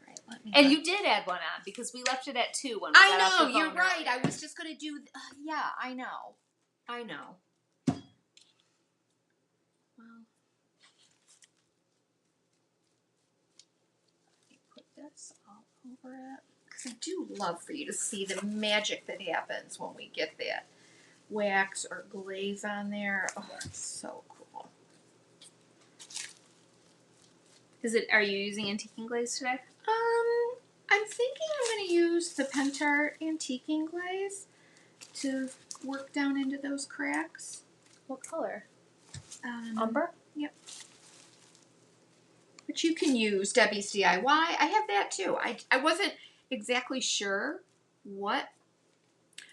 Right, let me and you did add one on because we left it at 2 when we got off the phone. You're right. I was just going to do, yeah, I know. Well, let me put this all over it. Because I do love for you to see the magic that happens when we get that wax or glaze on there. Oh, it's so cool. Are you using antiquing glaze today? I'm thinking I'm going to use the Pentart antiquing glaze to work down into those cracks. What color? Umber? Yep. But you can use Debbie's DIY. I have that too. I wasn't exactly sure what.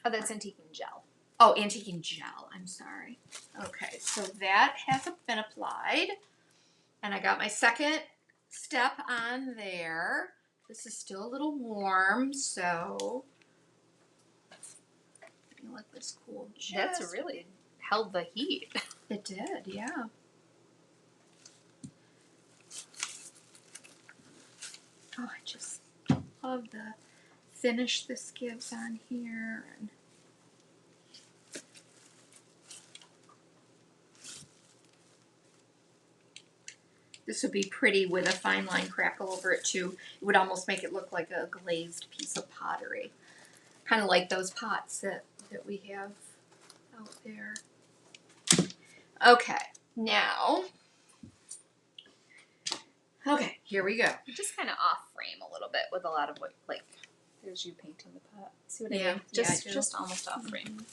Oh, that's antiquing gel. Oh, antiquing gel. I'm sorry. Okay, so that has been applied. And I got my second step on there. This is still a little warm, so let me let this cool just. That's really held the heat. It did, yeah. Oh, I just love the finish this gives on here. And this would be pretty with a fine line crackle over it too. It would almost make it look like a glazed piece of pottery. Kind of like those pots that we have out there. Okay, now, here we go. Just kind of off frame a little bit with a lot of what, like, there's you painting the pot. See what I mean? Just almost off frame.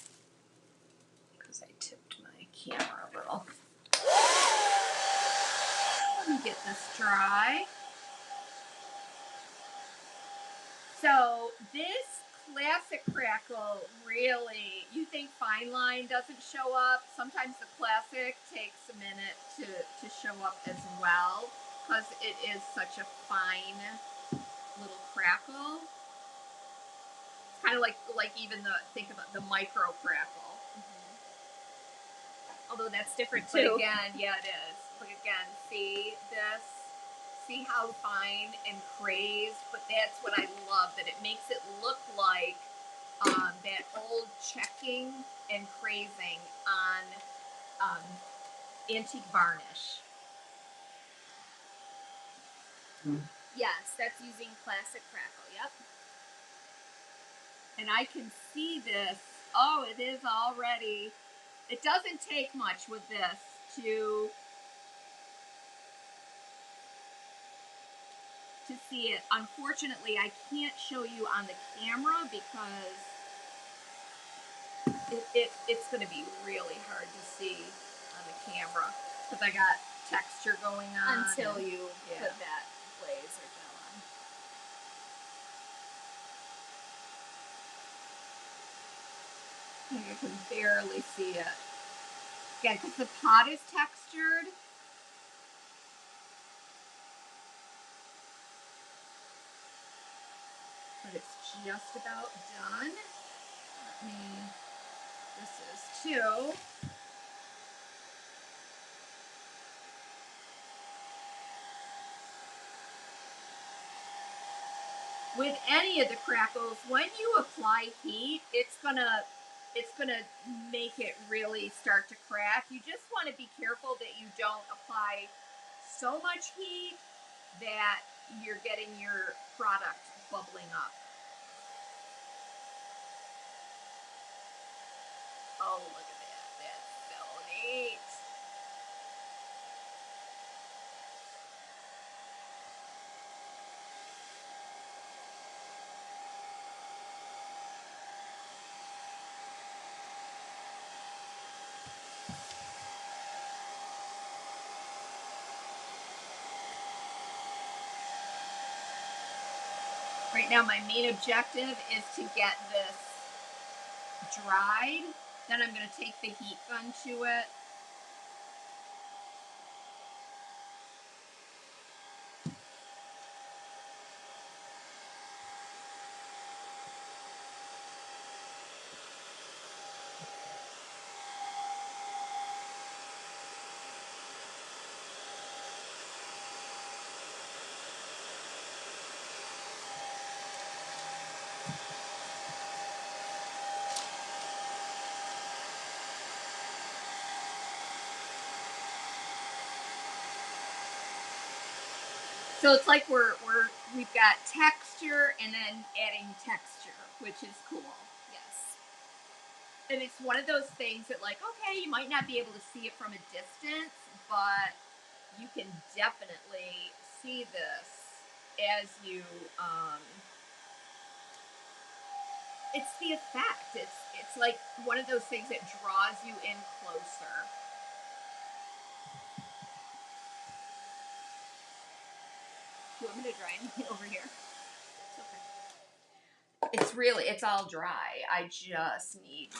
Because I tipped my camera a little. Let me get this dry. So this classic Crackle, really, you think fine line doesn't show up? Sometimes the classic takes a minute to show up as well because it is such a fine little crackle. It's kind of like even think about the micro crackle. Mm-hmm. Although that's different too. But again, yeah, it is. But again, see this? See how fine and crazed? But that's what I love, that it makes it look like that old checking and crazing on antique varnish. Yes, that's using classic Crackle, yep. And I can see this. Oh, it is already. It doesn't take much with this to to see it. Unfortunately, I can't show you on the camera because it's going to be really hard to see on the camera because I got texture going on. Until you put that glaze or gel on. I can barely see it. Again, because the pot is textured. But it's just about done. This is two. With any of the crackles, when you apply heat, it's gonna make it really start to crack. You just want to be careful that you don't apply so much heat that you're getting your product bubbling up. Oh, look at that. That's so neat. Right now, my main objective is to get this dried. Then I'm going to take the heat gun to it. So it's like we've got texture and then adding texture, which is cool. Yes. And it's one of those things that, like, okay, you might not be able to see it from a distance, but you can definitely see this as you it's the effect. It's like one of those things that draws you in closer. Do you want me to dry anything over here? It's really, it's all dry. I just need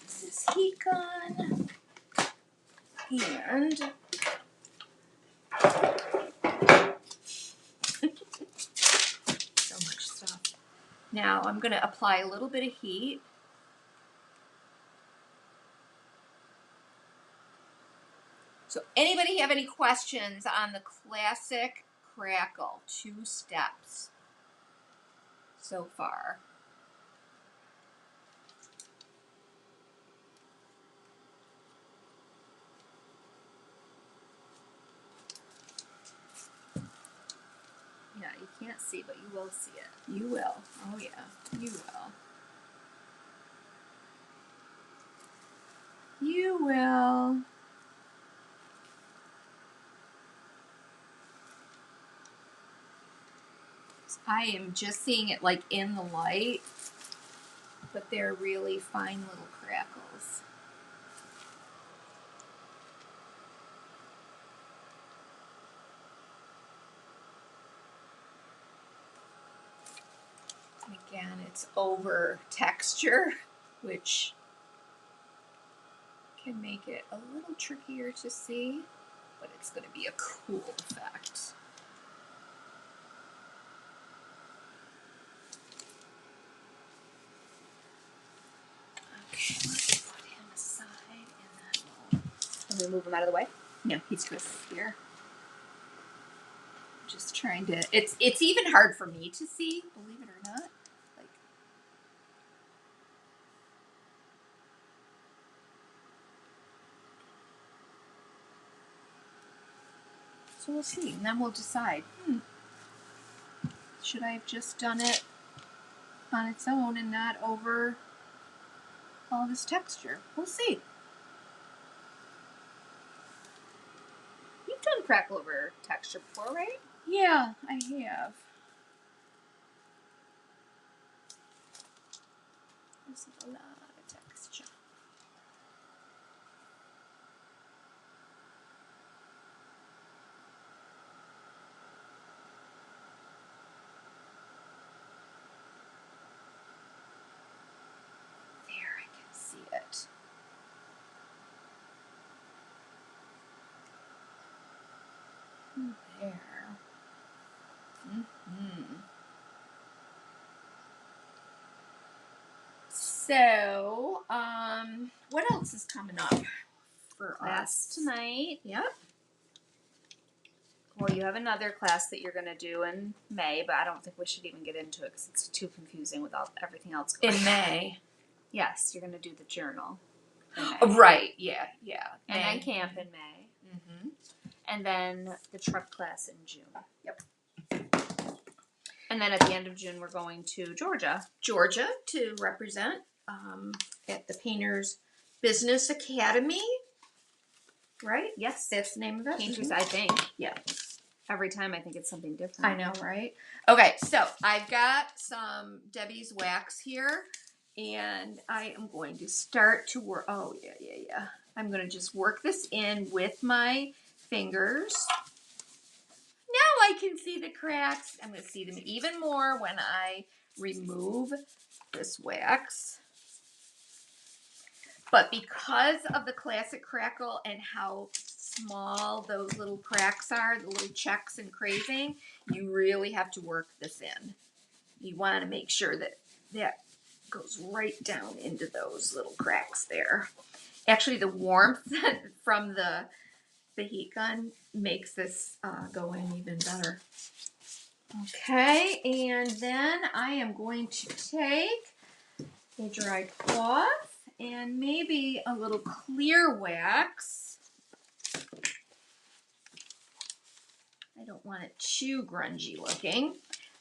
this heat gun and so much stuff. Now I'm going to apply a little bit of heat. So anybody have any questions on the classic Crackle 2 steps so far? Yeah, you can't see, but you will see it. You will. Oh yeah, you will. You will. I am just seeing it like in the light, but they're really fine little crackles. And again, it's over texture, which can make it a little trickier to see, but it's going to be a cool effect. Okay, let's put him aside and then Can we move him out of the way? no, he's good here. Just trying to, it's even hard for me to see, believe it or not. Like, so we'll see, and then we'll decide, should I have just done it on its own and not over all this texture? We'll see. You've done Crackle over texture before, right? Yeah, I have. This is a lot of texture. There, I can see it. There. So, what else is coming up for Class us tonight. Yep. Well, you have another class that you're going to do in May, but I don't think we should even get into it because it's too confusing with everything else going In on. May. Yes, you're going to do the journal in May. Right, yeah. And May. then camp in May. Mm-hmm. And then the truck class in June. Yep. And then at the end of June, we're going to Georgia. Georgia to represent at the Painters Business Academy. Right? Yes. That's the name of it. Painters, I think. Yeah. Every time I think it's something different. I know, right? Okay, so I've got some Debbie's wax here, and I am going to start to work. Oh, yeah. I'm going to just work this in with my fingers. Now I can see the cracks. I'm going to see them even more when I remove this wax. But because of the classic Crackle and how small those little cracks are, the little checks and crazing, you really have to work this in. You want to make sure that that goes right down into those little cracks there. Actually, the warmth from the heat gun makes this go in even better. Okay, and then I am going to take a dry cloth and maybe a little clear wax. I don't want it too grungy looking.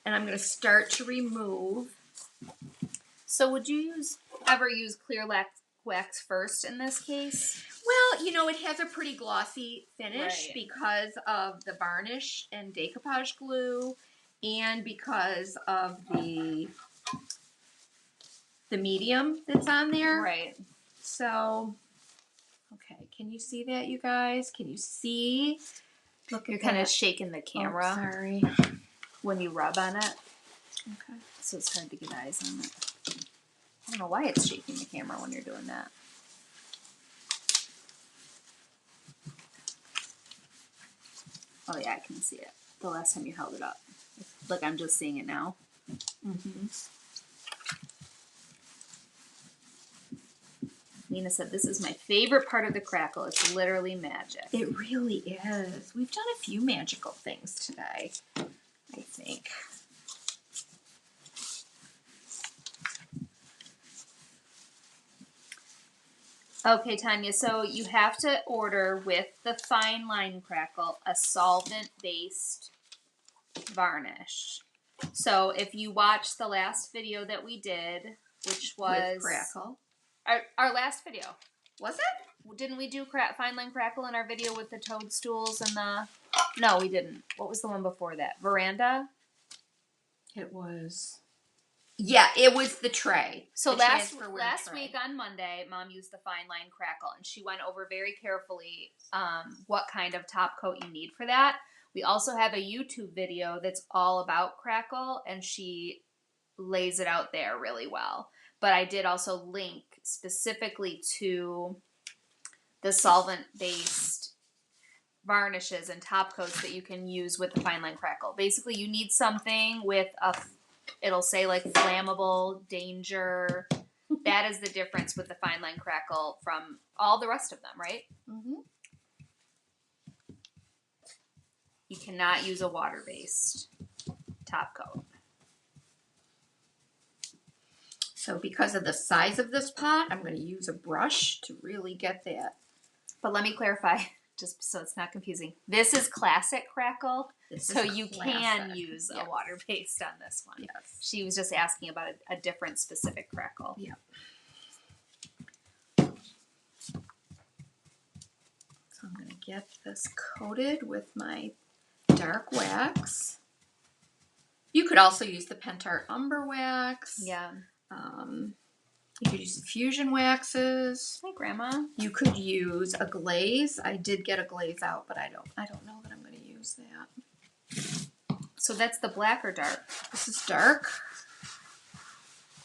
And I'm going to start to remove. So would you ever use clear wax first in this case? Well, you know, it has a pretty glossy finish Right. because of the varnish and decoupage glue and because of the medium that's on there. Right. So, okay, can you see that, you guys? Can you see? Look, you're kind of shaking the camera. Oh, sorry. When you rub on it. Okay. So it's hard to get eyes on it. I don't know why it's shaking the camera when you're doing that. Oh yeah, I can see it. The last time you held it up. Like I'm just seeing it now. Mm-hmm. Nina said, this is my favorite part of the Crackle. It's literally magic. It really is. We've done a few magical things today, I think. Okay, Tanya, so you have to order with the fine line Crackle a solvent-based varnish. So if you watch the last video that we did, which was With Crackle. Our last video. Was it? Didn't we do fine line Crackle in our video with the toadstools and the... No, we didn't. What was the one before that? Veranda? It was... Yeah, it was the tray. So the last tray. week on Monday, Mom used the fine line Crackle, and she went over very carefully what kind of top coat you need for that. We also have a YouTube video that's all about Crackle, and she lays it out there really well. But I did also link specifically to the solvent-based varnishes and top coats that you can use with the fine line Crackle. Basically, you need something with it'll say like flammable, danger. That is the difference with the fine line Crackle from all the rest of them, right? Mm-hmm. You cannot use a water-based top coat. So because of the size of this pot, I'm going to use a brush to really get that. But let me clarify, just so it's not confusing. This is classic Crackle, so you can use a water-based on this one. Yes. She was just asking about a different specific Crackle. Yeah. So I'm going to get this coated with my dark wax. You could also use the Pentart Umber Wax. Yeah. You could use the Fusion Waxes. Hi, Grandma. You could use a glaze. I did get a glaze out, but I don't know that I'm going to use that. So that's the black or dark? This is dark.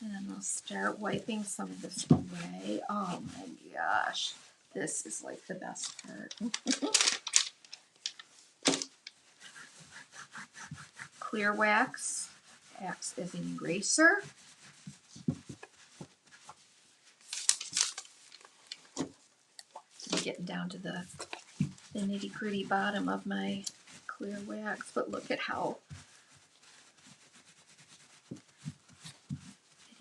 And I'll start wiping some of this away. Oh my gosh. This is like the best part. Clear wax acts as an eraser. I'm getting down to the nitty gritty bottom of my clear wax, but look at how it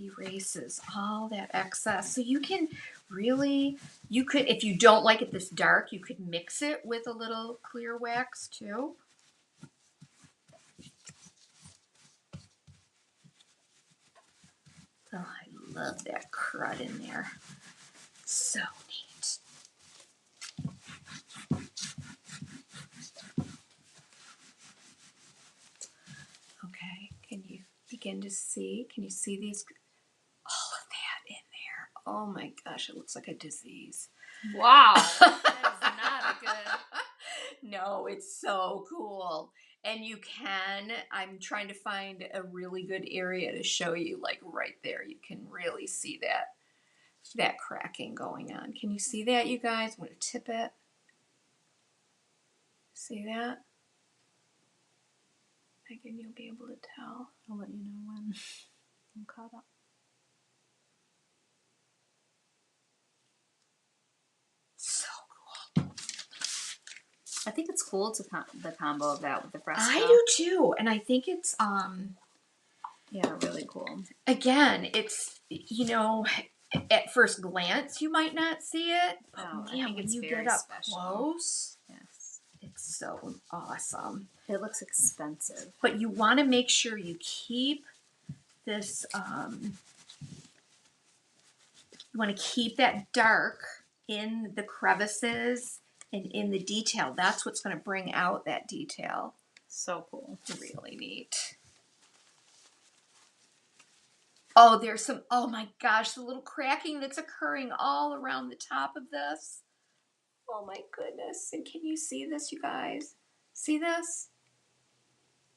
erases all that excess. So you can really, you could, if you don't like it this dark, you could mix it with a little clear wax too. Oh, I love that crud in there. So neat. Okay, can you begin to see? Can you see these? All of that in there. Oh my gosh, it looks like a disease. Wow. That is not a good. No, it's so cool. And you can, I'm trying to find a really good area to show you, like right there. You can really see that cracking going on. Can you see that, you guys? I'm going to tip it. See that? Megan, you'll be able to tell. I'll let you know when I'm caught up. So cool. I think it's cool to the combo of that with the Fresco. I do too, and I think it's yeah, really cool. Again, it's, you know, at first glance you might not see it, but No, I man, think when it's you very get up special. close, Yes. it's so awesome. It looks expensive. But you want to make sure you keep this, you want to keep that dark in the crevices and in the detail. That's what's going to bring out that detail. So cool. Really neat. Oh, there's some, oh my gosh, the little cracking that's occurring all around the top of this. Oh my goodness. And can you see this, you guys? See this?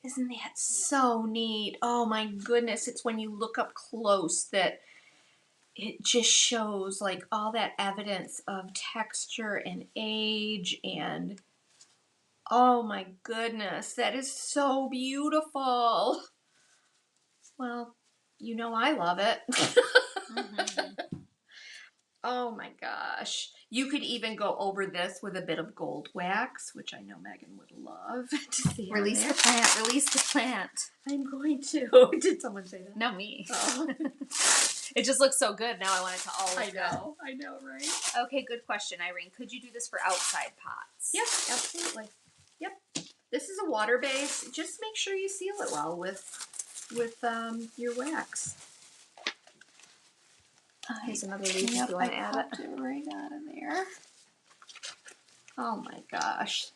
Isn't that so neat? Oh my goodness. It's when you look up close that it just shows like all that evidence of texture and age and oh my goodness. That is so beautiful. Well, you know I love it. Mm-hmm. Oh my gosh. You could even go over this with a bit of gold wax, which I know Megan would love to see. Release the plant. Release the plant. I'm going to. Did someone say that? No, me. Oh. It just looks so good. Now I want it to all look I know, right? good. Okay, good question, Irene. Could you do this for outside pots? Yep, absolutely. Yep. This is a water base. Just make sure you seal it well with your wax. Here's another leaf if you want to add it. Right out of there. Oh my gosh.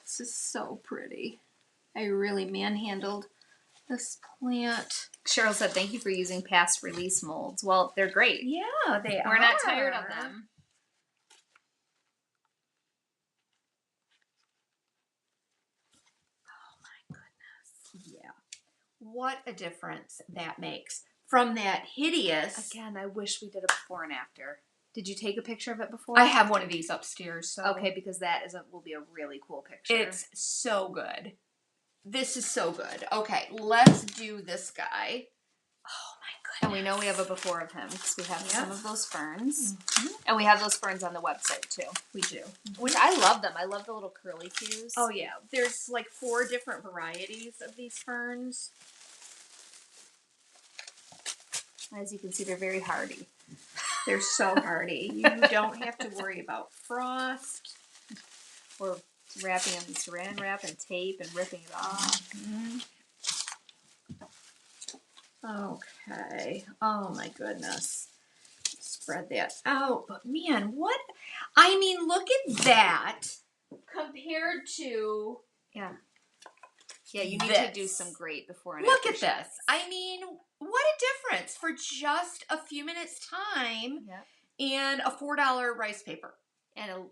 This is so pretty. I really manhandled this plant. Cheryl said, thank you for using past release molds. Well, they're great. Yeah, they are. We're not tired of them. Oh my goodness. Yeah. What a difference that makes. From that hideous... Again, I wish we did a before and after. Did you take a picture of it before? I have one of these upstairs. So okay, because that will be a really cool picture. It's so good. This is so good. Okay, let's do this guy. Oh my goodness. And we know we have a before of him because we have some of those ferns. Mm-hmm. And we have those ferns on the website too. We do. Which I love them. I love the little curly cues. Oh yeah. There's like 4 different varieties of these ferns. As you can see, they're very hardy. They're so hardy. You don't have to worry about frost. Or wrapping them in saran wrap and tape and ripping it off. Mm-hmm. Okay. Oh my goodness. Spread that out. But man, what? I mean, look at that compared to... Yeah. Yeah, you need to do some great before and Look after at this. I mean, what a difference for just a few minutes time. Yep. And a $4 rice paper. And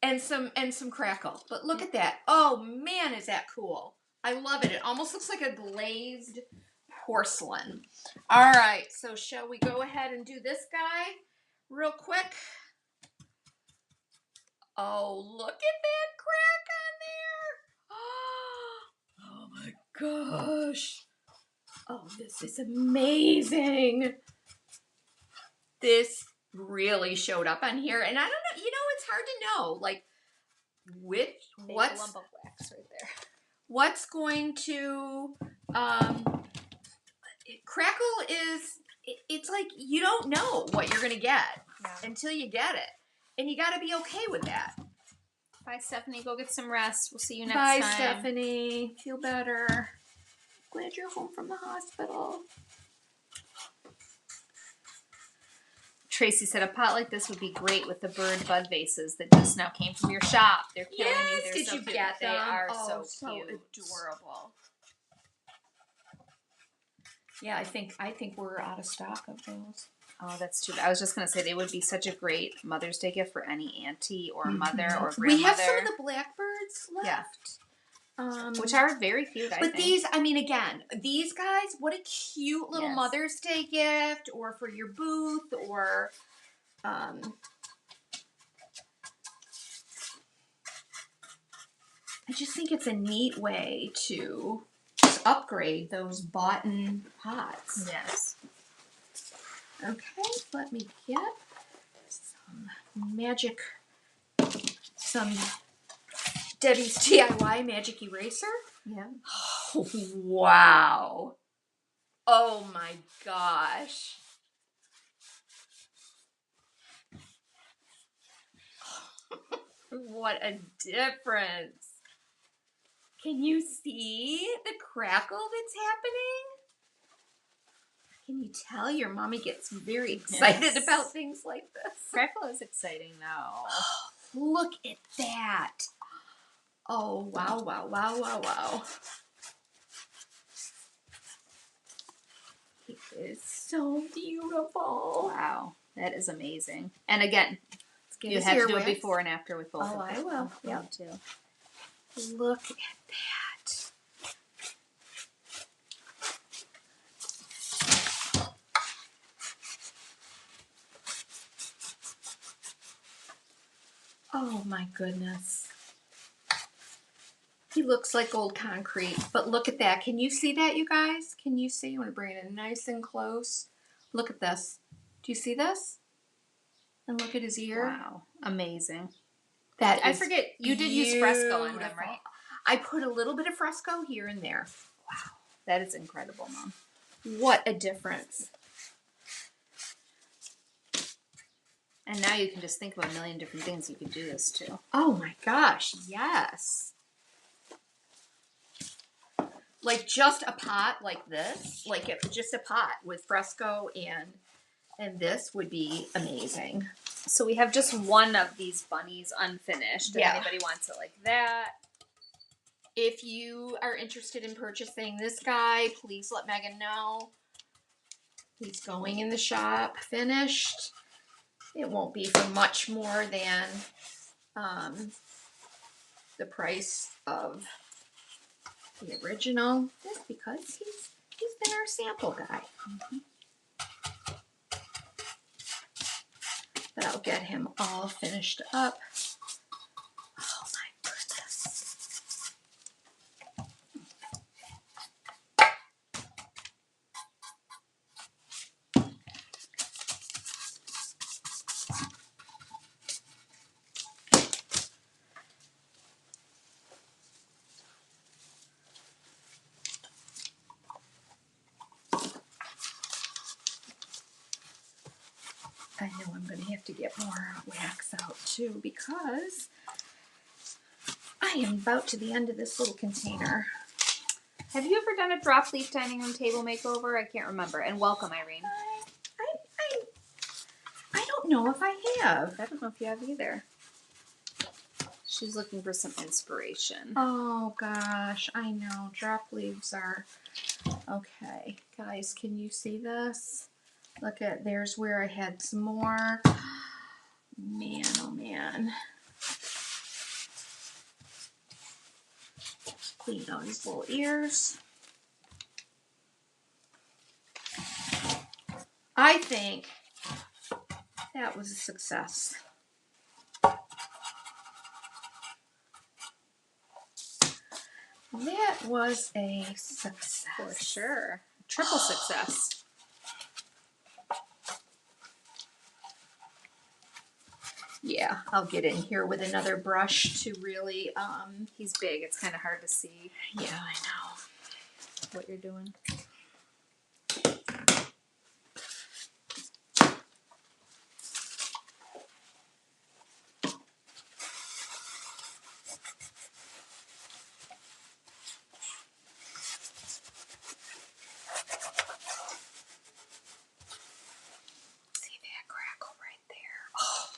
And some Crackle. But look at that. Oh man, is that cool. I love it. It almost looks like a glazed porcelain. All right, so shall we go ahead and do this guy real quick? Oh, look at that crack on there. Oh my gosh. Oh, this is amazing. This really showed up on here. And I don't know, it's hard to know, like, what's lump of wax right there. What's going to, Crackle is, it's like you don't know what you're going to get until you get it. And you got to be okay with that. Bye, Stephanie. Go get some rest. We'll see you next time. Bye, Stephanie. Feel better. Glad you're home from the hospital. Tracy said a pot like this would be great with the bird bud vases that just now came from your shop. They're killing me. They're Did so you cute. get them? They are so cute. Adorable. Yeah, I think we're out of stock of those. Oh, that's too bad. I was just going to say they would be such a great Mother's Day gift for any auntie or mother or grandmother. We have some of the blackbirds left. Yeah. Which are very cute, I think. But these, I mean, again, these guys, what a cute little Mother's Day gift, or for your booth, or, I just think it's a neat way to upgrade those bought-in pots. Yes. Okay, let me get some Debbie's DIY magic eraser. Yeah. Oh, wow. Oh my gosh. What a difference. Can you see the crackle that's happening? Can you tell your mommy gets very excited about things like this? Crackle is exciting now. Look at that. Oh, wow, wow, wow, wow, wow. It is so beautiful. Wow, that is amazing. And again, you have to do it before and after with both of them. Oh, I will. Yeah, too. Look at that. Oh my goodness. He looks like old concrete, but look at that. Can you see that, you guys? Can you see? I want to bring it in nice and close. Look at this. Do you see this? And look at his ear. Wow. Amazing. I forget, you did use Fresco on them, right? I put a little bit of Fresco here and there. Wow. That is incredible, Mom. What a difference. And now you can just think of a million different things you could do this to. Oh my gosh, yes. Like just a pot like this, just a pot with Fresco and this would be amazing. So we have just one of these bunnies unfinished. If anybody wants it like that. If you are interested in purchasing this guy, please let Megan know. He's going in the shop finished. It won't be for much more than the price of the original. Just because he's been our sample guy. Mm-hmm. But I'll get him all finished up. Oh my goodness. I know I'm going to have to get more wax out too because I am about to the end of this little container. Have you ever done a drop leaf dining room table makeover? I can't remember. And welcome, Irene. I don't know if I have. I don't know if you have either. She's looking for some inspiration. Oh gosh, I know. Drop leaves are okay. Guys, can you see this? Look at, there's where I had some more. Man, oh man. Clean out his little ears. I think that was a success. That was a success. For sure. Triple success. Yeah, I'll get in here with another brush to really, He's big. It's kind of hard to see. yeah, I know. What you're doing. See that crackle right there? Oh,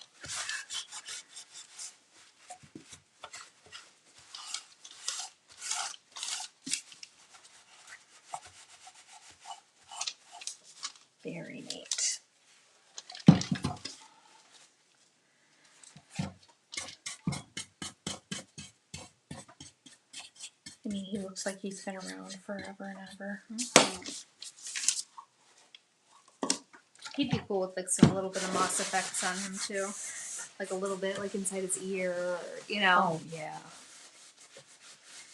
very neat. I mean, he looks like he's been around forever and ever. He'd be cool with like some little bit of moss effects on him too. Like a little bit like inside his ear, or, you know. Oh, yeah.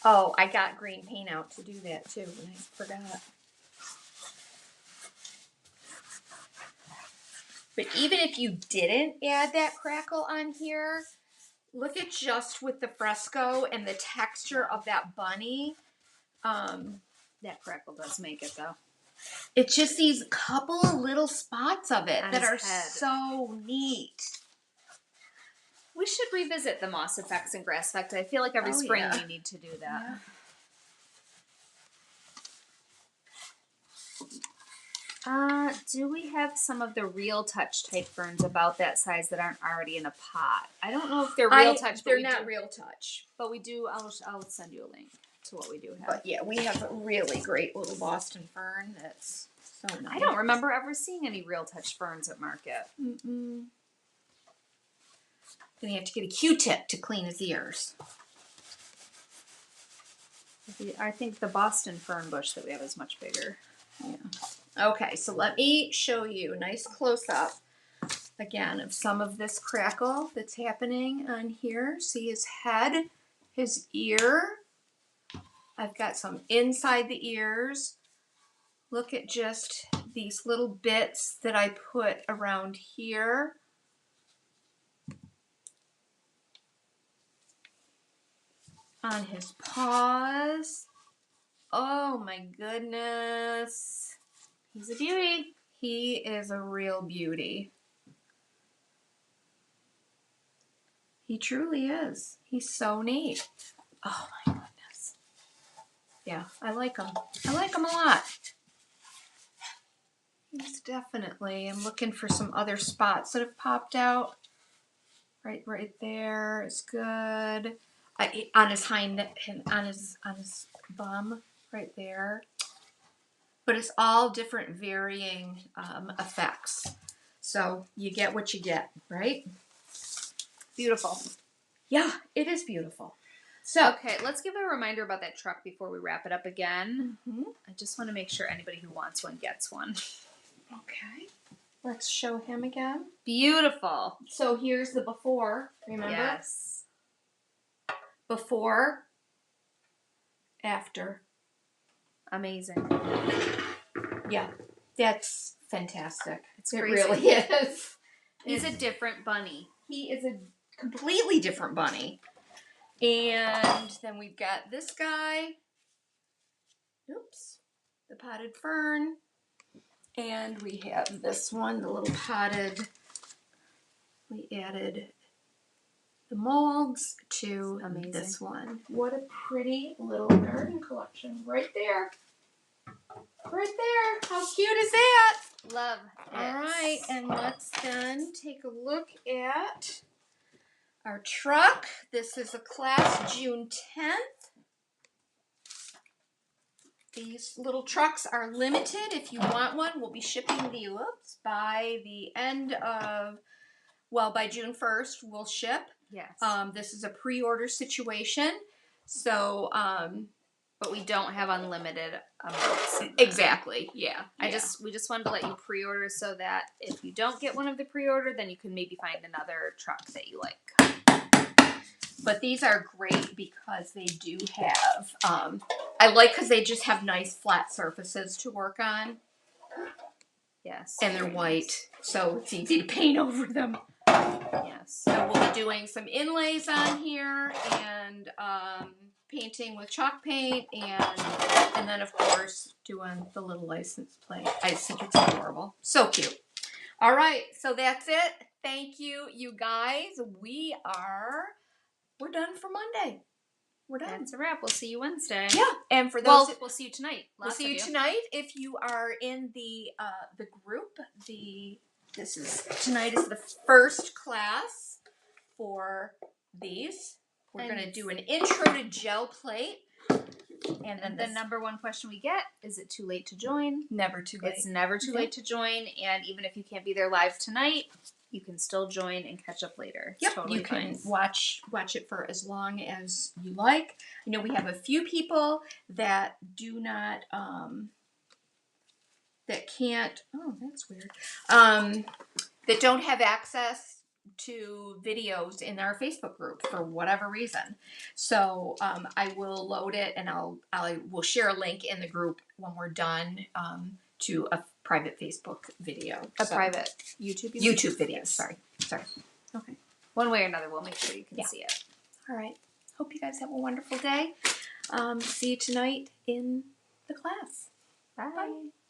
Oh, I got green paint out to do that too, and I forgot. But even if you didn't add that crackle on here, look at just with the Fresco and the texture of that bunny. That crackle does make it though. It's just these couple of little spots of it On that his are head. so neat. We should revisit the moss effects and grass effect. I feel like every Oh, spring yeah. we need to do that. Do we have some of the Real Touch type ferns about that size that aren't already in a pot? I don't know if they're Real Touch, but they're we not do. Real Touch. But we do. I'll send you a link to what we do have. But yeah, we have a really great little Boston fern that's so nice. I don't remember ever seeing any Real Touch ferns at market. Mm-mm. Then you have to get a Q-tip to clean his ears. I think the Boston fern bush that we have is much bigger. Yeah. Okay, so let me show you a nice close-up again of some of this crackle that's happening on here. See his head, his ear. I've got some inside the ears. Look at just these little bits that I put around here. On his paws. Oh my goodness. He's a beauty. He is a real beauty. He truly is. He's so neat. Oh my goodness. Yeah, I like him. I like him a lot. He's definitely, I'm looking for some other spots that have popped out. Right there is good. On his on his bum, right there. But it's all different varying effects. So you get what you get, right? Beautiful. Yeah, it is beautiful. So Okay, let's give a reminder about that truck before we wrap it up again. mhm. I just want to make sure anybody who wants one gets one. Okay, let's show him again. Beautiful. So here's the before, remember? Yes. Before, after. Amazing. Yeah, that's fantastic. It's It crazy. really is. He's a different bunny. He is a completely different bunny. And then we've got this guy. Oops. The potted fern. And we have this one, the little potted. We added the molds to Amazing. this one. What a pretty little garden collection right there. Right there. How cute is that? Love it. All right, and let's then take a look at our truck. This is a class June 10th. These little trucks are limited. If you want one, we'll be shipping these by the end of, well, by June 1st, we'll ship. Yes. This is a pre-order situation. So, but we don't have unlimited amounts. Exactly. Yeah. We just wanted to let you pre-order so that if you don't get one of the pre-order, then you can maybe find another truck that you like. But these are great because they do have, I like because they just have nice flat surfaces to work on. Yes. And they're white, so it's easy to paint over them. Yes. So we'll be doing some inlays on here and painting with chalk paint and then of course doing the little license plate. I just think it's adorable. So cute. All right, so that's it. Thank you, you guys. We're done for Monday. We're done. That's a wrap. We'll see you Wednesday. Yeah, and for those, we'll see you tonight. We'll see you tonight if you are in the group. Tonight is the first class for these. We're going to do an intro to gel plate. And then the number one question we get, is it too late to join? Never too late. It's never too late to join. And even if you can't be there live tonight, you can still join and catch up later. Yep, Totally you can fine. watch it for as long as you like. I know we have a few people that do not, that can't, oh, that's weird, that don't have access to videos in our Facebook group for whatever reason. So I will load it and I will share a link in the group when we're done to a private Facebook video. Private YouTube video? YouTube video, sorry. Okay. One way or another, we'll make sure you can see it. All right. Hope you guys have a wonderful day. See you tonight in the class. Bye. Bye.